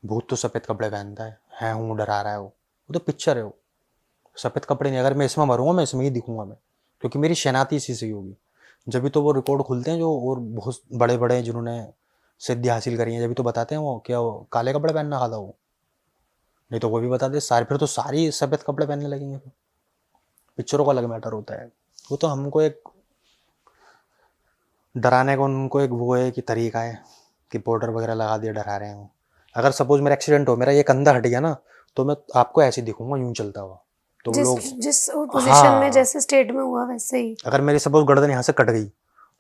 भूत तो सफ़ेद कपड़े पहनता है हूँ डरा रहा है वो तो पिक्चर है वो। सफ़ेद कपड़े नहीं, अगर मैं इसमें मरूंगा मैं इसमें ही दिखूंगा मैं, क्योंकि मेरी शनाख्त इसी से ही होगी। जब भी तो वो रिकॉर्ड खुलते हैं जो, और बहुत बड़े बड़े जिन्होंने सिद्धि हासिल करी है, जब भी तो बताते हैं वो क्या वो काले कपड़े पहनना खाता वो। नहीं तो वो भी बताते सारे, फिर तो सारी सफ़ेद कपड़े पहनने लगेंगे फिर। पिक्चरों का अलग मैटर होता है। वो तो हमको एक डराने का उनको एक वो है कि तरीका है कि पाउडर वगैरह लगा दिया डरा रहे हैं वो। अगर सपोज मेरा एक्सीडेंट हो, मेरा ये कंधा हट गया ना, तो मैं आपको ऐसे ही दिखूंगा यूं चलता हुआ। तो जिस लोग, जिस पोजीशन में हाँ, जैसे स्टेट में हुआ वैसे ही। अगर मेरी सपोज गर्दन यहाँ से कट गई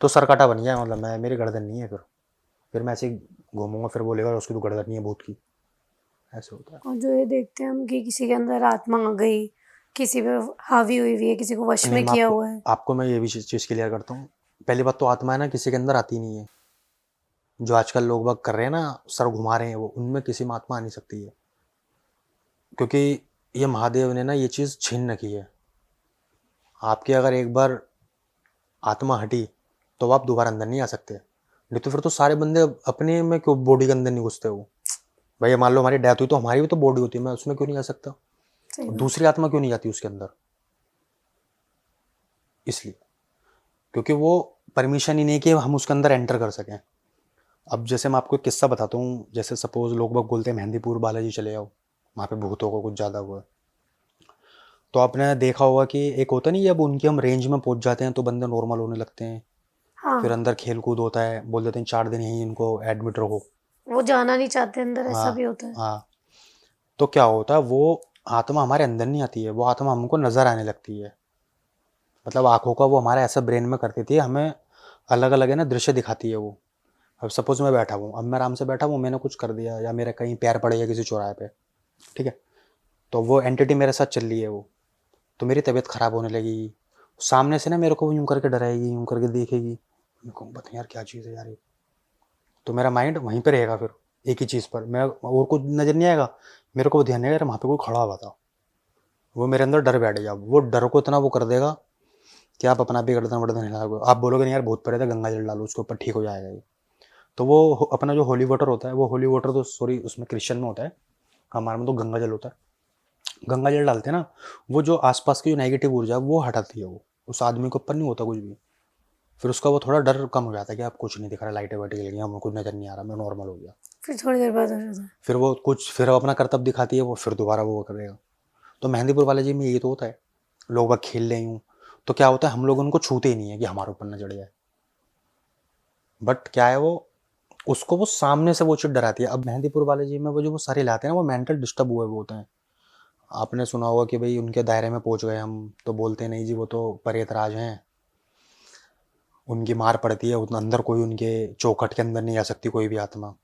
तो सर काटा बन गया, मतलब मैं, मेरी गर्दन नहीं है फिर मैं ऐसे ही घूमूंगा, फिर बोलेगा उसकी तो गर्दन नहीं है भूत की। ऐसे होता है। और जो ये देखते हैं हम कि किसी के अंदर आत्मा आ गई, किसी पे हावी हुई हुई है, किसी को वश नहीं में मैं किया आपको हुआ है। आपको मैं ये भी चीज़ क्लियर करता हूँ। पहली बात तो आत्मा है ना किसी के अंदर आती नहीं है। जो आजकल लोग बाग कर रहे हैं ना, सर घुमा रहे हैं, वो उनमें किसी में आत्मा आ नहीं सकती है, क्योंकि ये महादेव ने ना ये चीज़ छीन रखी है। आपकी अगर एक बार आत्मा हटी तो आप दोबारा अंदर नहीं आ सकते। नहीं तो फिर तो सारे बंदे अपने में क्यों बॉडी के अंदर नहीं घुसते वो। भाई मान लो हमारी डेथ हुई तो हमारी भी तो बॉडी होती है, मैं उसमें क्यों नहीं जा सकता? सही और बात दूसरी आत्मा क्यों नहीं जाती उसके अंदर? इसलिए क्योंकि वो परमिशन ही नहीं कि हम उसके अंदर एंटर कर सकें। अब जैसे मैं आपको एक किस्सा बताता हूँ, जैसे सपोज लोग बाग बोलते हैं मेहंदीपुर बालाजी चले जाओ, वहाँ पे भूतों को कुछ ज़्यादा हुआ है। तो आपने देखा होगा कि एक होता नहीं, जब उनकी हम रेंज में पहुंच जाते हैं तो बंदे नॉर्मल होने लगते हैं। है। फिर हाँ, अंदर खेल कूद होता है, बोल देते हैं 4 दिन यहीं इनको एडमिट रहो। वो जाना नहीं चाहते अंदर, ऐसा हाँ, भी होता है। हाँ। तो क्या होता है, वो आत्मा हमारे अंदर नहीं आती है, वो आत्मा हमको नजर आने लगती है। मतलब आंखों का वो हमारे ऐसा ब्रेन में करती थी, हमें अलग अलग है ना दृश्य दिखाती है वो। अब सपोज मैं बैठा हूँ, अब मैं आराम से बैठा हूँ, मैंने कुछ कर दिया या मेरे कहीं पैर पड़ गया किसी चौराहे पे, ठीक है, तो वो एंटिटी मेरे साथ चल रही है वो, तो मेरी तबीयत खराब होने लगेगी। सामने से ना मेरे को यूं करके डराएगी, यूं करके देखेगी, मेरे को बता यार क्या चीज़ है यार ये। तो मेरा माइंड वहीं पे रहेगा फिर, एक ही चीज़ पर, मैं और कुछ नज़र नहीं आएगा। मेरे को वो ध्यान नहीं आएगा वहाँ पे कोई खड़ा हुआ था। वो मेरे अंदर डर बैठ गया, वो डर को इतना वो कर देगा कि आप अपना भी गर्दन वर्दन हिलाओगे, आप बोलोगे नहीं यार भूत प्रेत है, गंगा जल डालो उसके ऊपर ठीक हो जाएगा ये। तो वो अपना जो होली वाटर होता है, वो होली वाटर तो सॉरी उसमें क्रिश्चियन में होता है, हमारे में तो गंगा जल होता है। गंगा जल डालते हैं ना, वो जो आसपास की जो नेगेटिव ऊर्जा है वो हटाती है वो, उस आदमी के ऊपर नहीं होता कुछ भी। फिर उसका वो थोड़ा डर कम हो जाता है कि आप कुछ नहीं दिख रहा, लाइटें वाइटें जल गई, हमें कुछ नज़र नहीं आ रहा, मैं नॉर्मल हो गया। फिर थोड़ी देर बाद हो जाता है। फिर वो कुछ फिर अपना कर्तव्य दिखाती है वो, फिर दोबारा वो करेगा। तो मेहंदीपुर वाले जी में यही तो होता है, लोग बाग खेल रहे यूँ, तो क्या होता है हम लोग उनको छूते ही नहीं है कि हमारे ऊपर न चढ़ जाए। बट क्या है वो, उसको वो सामने से वो चीज़ डराती है। अब मेहंदीपुर वाले जी में वो जो वो सारे लाते हैं ना, वो मेंटल डिस्टर्ब हुए वो होते हैं। आपने सुना होगा कि भाई उनके दायरे में पहुंच गए हम, तो बोलते हैं नहीं जी वो तो परेतराज हैं, उनकी मार पड़ती है, उतना अंदर कोई उनके चौखट के अंदर नहीं आ सकती कोई भी आत्मा।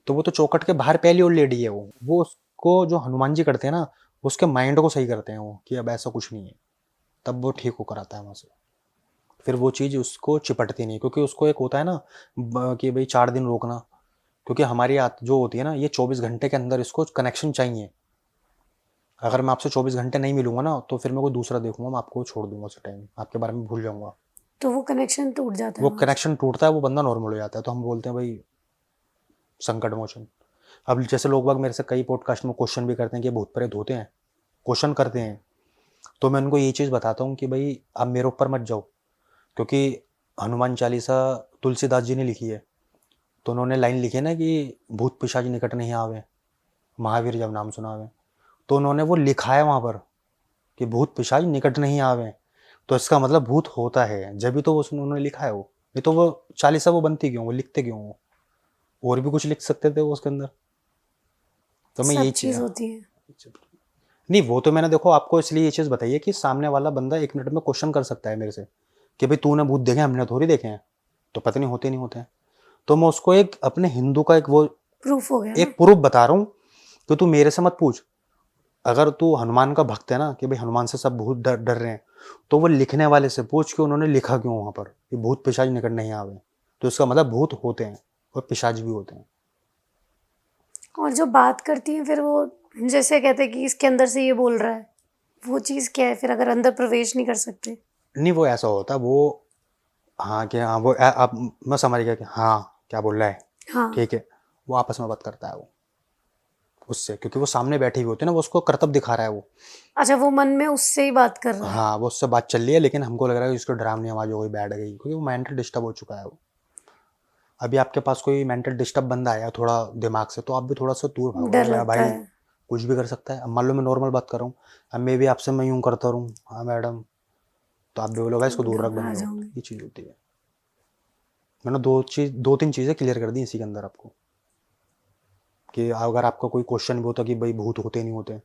तो वो तो चौखट के बाहर पहली ओल्ड लेडी है वो उसको जो हनुमान जी करते हैं ना, उसके माइंड को सही करते हैं वो कि अब ऐसा कुछ नहीं है, तब वो ठीक होकर आता है वहाँ से। फिर वो चीज़ उसको चिपटती नहीं, क्योंकि उसको एक होता है ना कि भाई 4 दिन रोकना, क्योंकि हमारी जो होती है ना, ये 24 घंटे के अंदर इसको कनेक्शन चाहिए। अगर मैं आपसे 24 घंटे नहीं मिलूंगा ना, तो फिर मैं कोई दूसरा देखूंगा, मैं आपको छोड़ दूंगा उस टाइम, आपके बारे में भूल जाऊंगा। तो वो कनेक्शन टूट जाता है वो वहाँ से। कनेक्शन टूटता है, वो बंदा नॉर्मल हो जाता है। तो हम बोलते हैं भाई संकट मोचन। अब जैसे लोग बाग मेरे से कई पॉडकास्ट में क्वेश्चन भी करते हैं कि भूत प्रेत होते हैं, क्वेश्चन करते हैं, तो मैं उनको ये चीज़ बताता हूँ कि भाई आप मेरे ऊपर मत जाओ, क्योंकि हनुमान चालीसा तुलसीदास जी ने लिखी है, तो उन्होंने लाइन लिखी है ना कि भूत पिशाच निकट नहीं आवे, महावीर जब नाम सुनावे। तो उन्होंने वो लिखा है वहाँ पर कि भूत पिशाच निकट नहीं आवे, तो इसका मतलब भूत होता है, जब भी तो वो उन्होंने लिखा है। वो नहीं तो वो चालीसा वो बनती क्यों, वो लिखते क्यों वो, और भी कुछ लिख सकते थे वो उसके अंदर। तो मैं यही सब चीज़, चीज़ होती है। नहीं वो तो मैंने देखो आपको इसलिए ये चीज़ बताई है कि सामने वाला बंदा 1 मिनट में क्वेश्चन कर सकता है मेरे से कि भाई तूने भूत देखे, हमने थोड़ी देखे हैं, तो पता नहीं होते नहीं होते हैं। तो मैं उसको एक अपने हिंदू का एक वो प्रूफ हो गया ना। एक प्रूफ बता रहा हूँ कि तू मेरे से मत पूछ। अगर तू हनुमान का भक्त है ना कि भाई हनुमान से सब भूत डर डर रहे हैं, तो वो लिखने वाले से पूछ के उन्होंने लिखा क्यों वहाँ पर कि भूत पिशाच निकट नहीं आवे, तो इसका मतलब भूत होते हैं और पिशाच भी होते हैं। और जो बात करती है फिर वो, जैसे कहते हैं कि इसके अंदर से ये बोल रहा है, वो चीज़ क्या है फिर अगर अंदर प्रवेश नहीं कर सकते? नहीं वो ऐसा होता है वो, हाँ कि हाँ वो आप, मैं समझ गया कि हाँ क्या बोल रहा है, हाँ। ठीक है। वो आपस में बात करता है वो उससे, क्योंकि वो सामने बैठी हुई होती है ना, वो उसको करतब दिखा रहा है वो। अच्छा, वो मन में उससे ही बात कर रहा है। हाँ वो उससे बात चल रही है, लेकिन हमको लग रहा है कि उसको डरावनी आवाज़ हो गई, बैठ गई, क्योंकि वो मेंटल डिस्टर्ब हो चुका है वो। अभी आपके पास कोई मेंटल डिस्टर्ब बंदा आया थोड़ा दिमाग से, तो आप भी थोड़ा सा दूर भागोगे डर यार लगता भाई, है। कुछ भी कर सकता है। अब मान लो मैं नॉर्मल बात कर रहा हूँ, अब मैं भी आपसे मैं यूँ करता रहूँ हाँ मैडम, तो आप भी बोलोगे तो इसको दूर रख घबरा बंदे को, जाऊंगी। ये चीज़ होती है। मैंने 2-3 चीज़ें क्लियर कर दी इसी के अंदर आपको, कि अगर आपका कोई क्वेश्चन भी होता कि भाई भूत होते नहीं होते,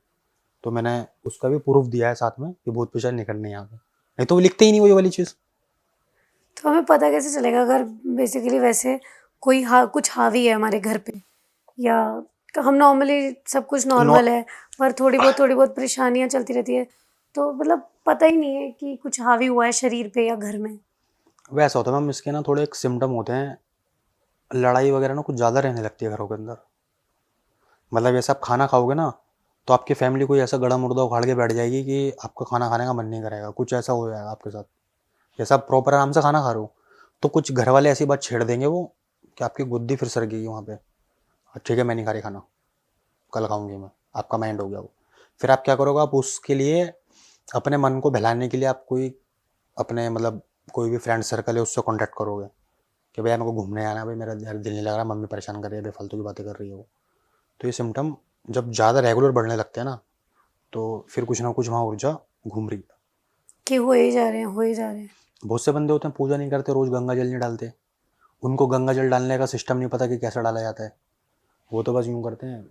तो मैंने उसका भी प्रूफ दिया है साथ में कि भूत पिशाच निकल नहीं आते, नहीं तो वो लिखते ही नहीं वही वाली चीज़। तो हमें पता कैसे चलेगा अगर बेसिकली वैसे कोई कुछ हावी है हमारे घर पे, या तो हम नॉर्मली सब कुछ नो नॉर्मल है, पर थोड़ी बहुत परेशानियां चलती रहती है, तो मतलब पता ही नहीं है कि कुछ हावी हुआ है शरीर पे या घर में। वैसा होता है मैम, इसके ना थोड़े एक सिम्टम होते हैं, लड़ाई वगैरह ना कुछ ज़्यादा रहने लगती है घरों के अंदर। मतलब जैसे आप खाना खाओगे ना, तो आपकी फैमिली कोई ऐसा गड़ा मुर्दा उखाड़ के बैठ जाएगी कि आपका खाना खाने का मन नहीं करेगा, कुछ ऐसा हो जाएगा आपके साथ। जैसे आप प्रॉपर आराम से खाना खा रहे हो, तो कुछ घर वाले ऐसी बात छेड़ देंगे वो कि आपकी गुद्दी फिर सर गई वहाँ पे, ठीक है मैं नहीं खा रही खाना, कल खाऊंगी मैं, आपका माइंड हो गया वो। फिर आप क्या करोगे, आप उसके लिए अपने मन को बहलाने के लिए आप कोई अपने मतलब कोई भी फ्रेंड सर्कल है उससे कांटेक्ट करोगे कि भैया मेरे को घूमने आना है, भाई मेरा यार दिल नहीं लग रहा, मम्मी परेशान कर रही है, बेफालतू की बातें कर रही है वो। तो ये सिम्टम जब ज़्यादा रेगुलर बढ़ने लगते हैं ना, तो फिर कुछ ना कुछ वहाँ ऊर्जा घूम रही है। कि हो ही जा रहे हैं, हो ही जा रहे हैं। बहुत से बंदे होते हैं पूजा नहीं करते, रोज़ गंगा जल नहीं डालते, उनको गंगा जल डालने का सिस्टम नहीं पता कि कैसे डाला जाता है। वो तो बस यूँ करते हैं,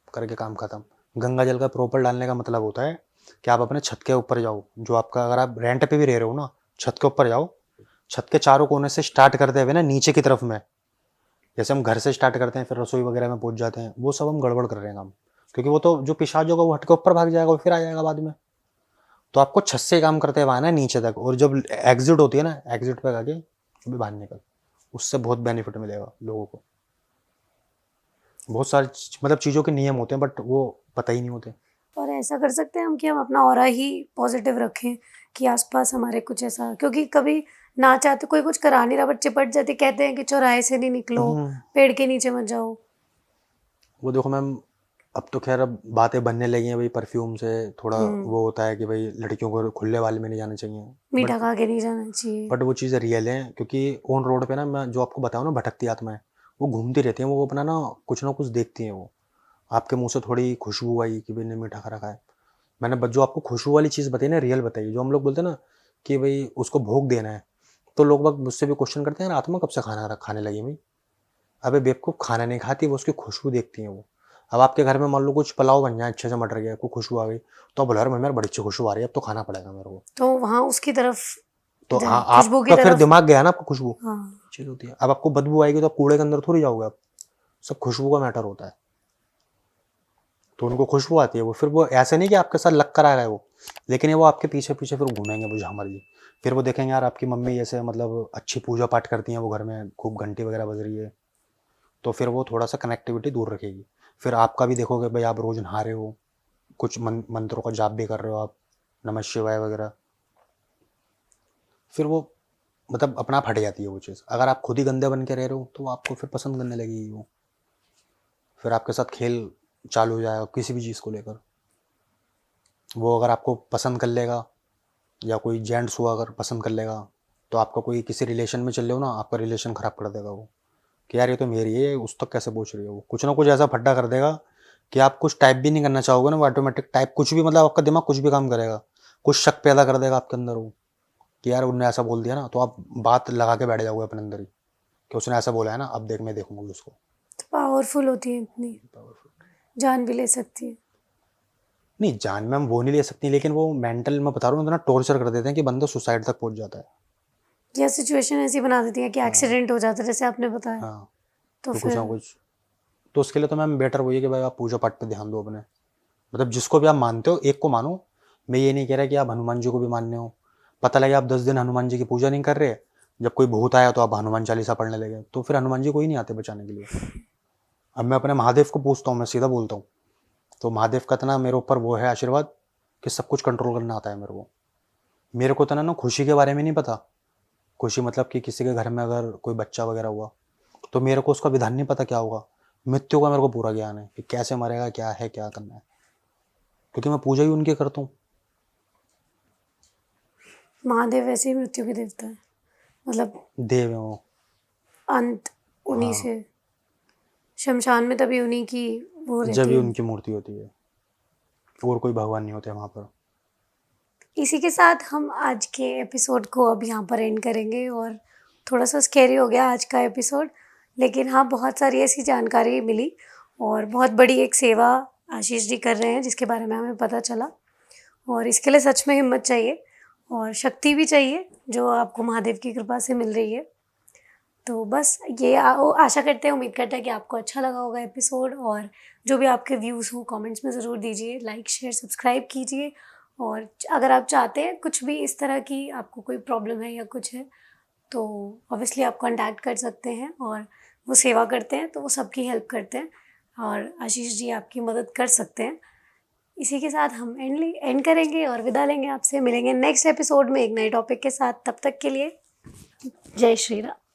करके काम खत्म। गंगा जल का प्रॉपर डालने का मतलब होता है कि आप अपने छत के ऊपर जाओ, जो आपका अगर आप रेंट पे भी रह रहे हो ना, छत के ऊपर जाओ, छत के चारों कोने से स्टार्ट करते हुए ना नीचे की तरफ में, जैसे हम घर से स्टार्ट करते हैं फिर रसोई वगैरह में पहुंच जाते हैं, वो सब हम गड़बड़ कर रहे हैं काम। क्योंकि वो तो जो पिशाच होगा वो हट के ऊपर भाग जाएगा और फिर आ जाएगा बाद में। तो आपको छत से काम करते हुए आना है नीचे तक, और जब एग्जिट होती है ना, एग्जिट पे आके अभी बाहर निकल, उससे बहुत बेनिफिट मिलेगा लोगों को। बहुत सारी मतलब चीज़ों के नियम होते हैं, बट वो पता ही नहीं होते। और ऐसा कर सकते हैं हम कि हम अपना ऑरा ही पॉजिटिव रखें, कि आसपास हमारे कुछ ऐसा, क्योंकि कभी ना चाहते कोई कुछ करा नहीं रहा बट चिपट जाते, कहते हैं कि चौराहे से नहीं निकलो, पेड़ के नीचे मत जाओ। वो देखो मैम, अब तो खैर अब बातें बनने लगी हैं भाई, परफ्यूम से थोड़ा वो होता है कि भाई लड़कियों को खुले वाले में नहीं जाना चाहिए, मीठा खा के नहीं जाना चाहिए। बट वो चीज़ें रियल हैं। क्योंकि ऑन रोड पे ना, मैं जो आपको बताऊँ ना, भटकती आत्माएं वो घूमती रहती हैं, वो अपना ना कुछ देखती हैं वो। आपके मुंह से थोड़ी खुशबू आई कि भाई ने मीठा खा रखा है, मैंने जो आपको खुशबू वाली चीज़ बताई ना, रियल बताई। जो हम लोग बोलते हैं ना कि भाई उसको भोग देना है, तो लोग बाग मुझसे भी क्वेश्चन करते हैं, आत्मा कब से खाना खाने लगी भाई? अबे बेवकूफ़, खाना नहीं खाती वो, उसकी खुशबू देखती हैं वो। अब आपके घर में मान लो कुछ पुलाव बन जाए अच्छे से, मटर गया, कोई खुशबू आ गई, तो आप बोला यार मेरे बड़ी अच्छी खुशबू आ रही है, अब तो खाना पड़ेगा मेरे को। तो वहाँ उसकी तरफ तो हाँ, खुशबू की आपका फिर तरफ। दिमाग गया ना आपको खुशबू, हाँ। चीज़ होती है। अब आपको बदबू आएगी तो आप कूड़े के अंदर थोड़ी जाओगे आप, सब खुशबू का मैटर होता है। तो उनको खुशबू आती है, वो फिर वो ऐसे नहीं कि आपके साथ लग कर आ गए वो, लेकिन ये वो आपके पीछे पीछे फिर घूमेंगे वो झामर जी। फिर वो देखेंगे यार आपकी मम्मी जैसे मतलब अच्छी पूजा पाठ करती हैं वो, घर में खूब घंटी वगैरह बज रही है, तो फिर वो थोड़ा सा कनेक्टिविटी दूर रखेगी। फिर आपका भी देखोगे भाई, आप रोज़ नहा रहे हो, कुछ मंत्रों का जाप भी कर रहे हो आप, नमः शिवाय वगैरह, फिर वो मतलब अपना आप हट जाती है वो चीज़। अगर आप खुद ही गंदे बन के रह रहे हो तो आपको फिर पसंद करने लगेगी वो, फिर आपके साथ खेल चालू हो जाएगा किसी भी चीज़ को लेकर। वो अगर आपको पसंद कर लेगा या कोई जेंट्स हुआ अगर पसंद कर लेगा, तो आपका कोई किसी रिलेशन में चल रहे हो ना, आपका रिलेशन ख़राब कर देगा वो, कि यार ये तो मेरी है, उस तक कैसे पहुँच रही है वो। कुछ ना कुछ ऐसा फड्डा कर देगा कि आप कुछ टाइप भी नहीं करना चाहोगे ना, वो ऑटोमेटिक टाइप कुछ भी, मतलब आपका दिमाग कुछ भी काम करेगा, कुछ शक पैदा कर देगा आपके अंदर वो, कि यार उनने ऐसा बोल दिया ना, तो आप बात लगा के बैठ जाओगे अपने अंदर ही कि उसने ऐसा बोला है ना, अब देख मैं देखूंगा उसको। तो पावरफुल होती है इतनी, जान भी ले सकती है। नहीं, जान में हम वो नहीं ले सकती, लेकिन वो मेंटल, मैं बता रहा हूँ, इतना टॉर्चर कर देते हैं कि बंदा सुसाइड तक पहुंच जाता है। या सिचुएशन ऐसी बना देती है कि एक्सीडेंट हो जाता है जैसे आपने बताया। हाँ, तो तो कुछ ना फिर कुछ, तो उसके लिए तो मैम बेटर वही है कि भाई आप पूजा पाठ पे ध्यान दो अपने, मतलब जिसको भी आप मानते हो एक को मानो। मैं ये नहीं कह रहा कि आप हनुमान जी को भी मानने हो, पता लगे आप 10 दिन हनुमान जी की पूजा नहीं कर रहे, जब कोई भूत आया तो आप हनुमान चालीसा पढ़ने लगे, तो फिर हनुमान जी कोई नहीं आते बचाने के लिए। अब मैं अपने महादेव को पूछता हूँ, मैं सीधा बोलता हूँ, तो महादेव का इतना मेरे ऊपर वो है आशीर्वाद कि सब कुछ कंट्रोल करना आता है मेरे को। मेरे को इतना ना खुशी के बारे में नहीं पता, खुशी मतलब कि किसी के घर में अगर कोई बच्चा वगैरह हुआ तो मेरे को उसका विधान नहीं पता क्या होगा। मृत्यु का मेरे को पूरा ज्ञान है कि कैसे मरेगा, क्या है, क्या करना है, क्योंकि मैं पूजा ही उनकी करता हूँ। महादेव वैसे ही मृत्यु के देवता है, मतलब देव है वो। अंत उन्हीं हाँ, से, शमशान में तभी उन्हीं की वो जब रहती भी है। उनकी मूर्ति होती है, और कोई भगवान नहीं होते वहाँ पर। इसी के साथ हम आज के एपिसोड को अब यहाँ पर एंड करेंगे, और थोड़ा सा स्कैरी हो गया आज का एपिसोड, लेकिन हाँ बहुत सारी ऐसी जानकारी मिली, और बहुत बड़ी एक सेवा आशीष जी कर रहे हैं जिसके बारे में हमें पता चला, और इसके लिए सच में हिम्मत चाहिए और शक्ति भी चाहिए जो आपको महादेव की कृपा से मिल रही है। तो बस ये आशा करते हैं, उम्मीद करते हैं कि आपको अच्छा लगा होगा एपिसोड, और जो भी आपके व्यूज़ हो कमेंट्स में ज़रूर दीजिए, लाइक शेयर सब्सक्राइब कीजिए। और अगर आप चाहते हैं कुछ भी इस तरह की, आपको कोई प्रॉब्लम है या कुछ है, तो ऑब्वियसली आप कांटेक्ट कर सकते हैं, और वो सेवा करते हैं तो वो सबकी हेल्प करते हैं, और आशीष जी आपकी मदद कर सकते हैं। इसी के साथ हम एंड करेंगे और विदा लेंगे आपसे। मिलेंगे नेक्स्ट एपिसोड में एक नए टॉपिक के साथ, तब तक के लिए जय श्री राम।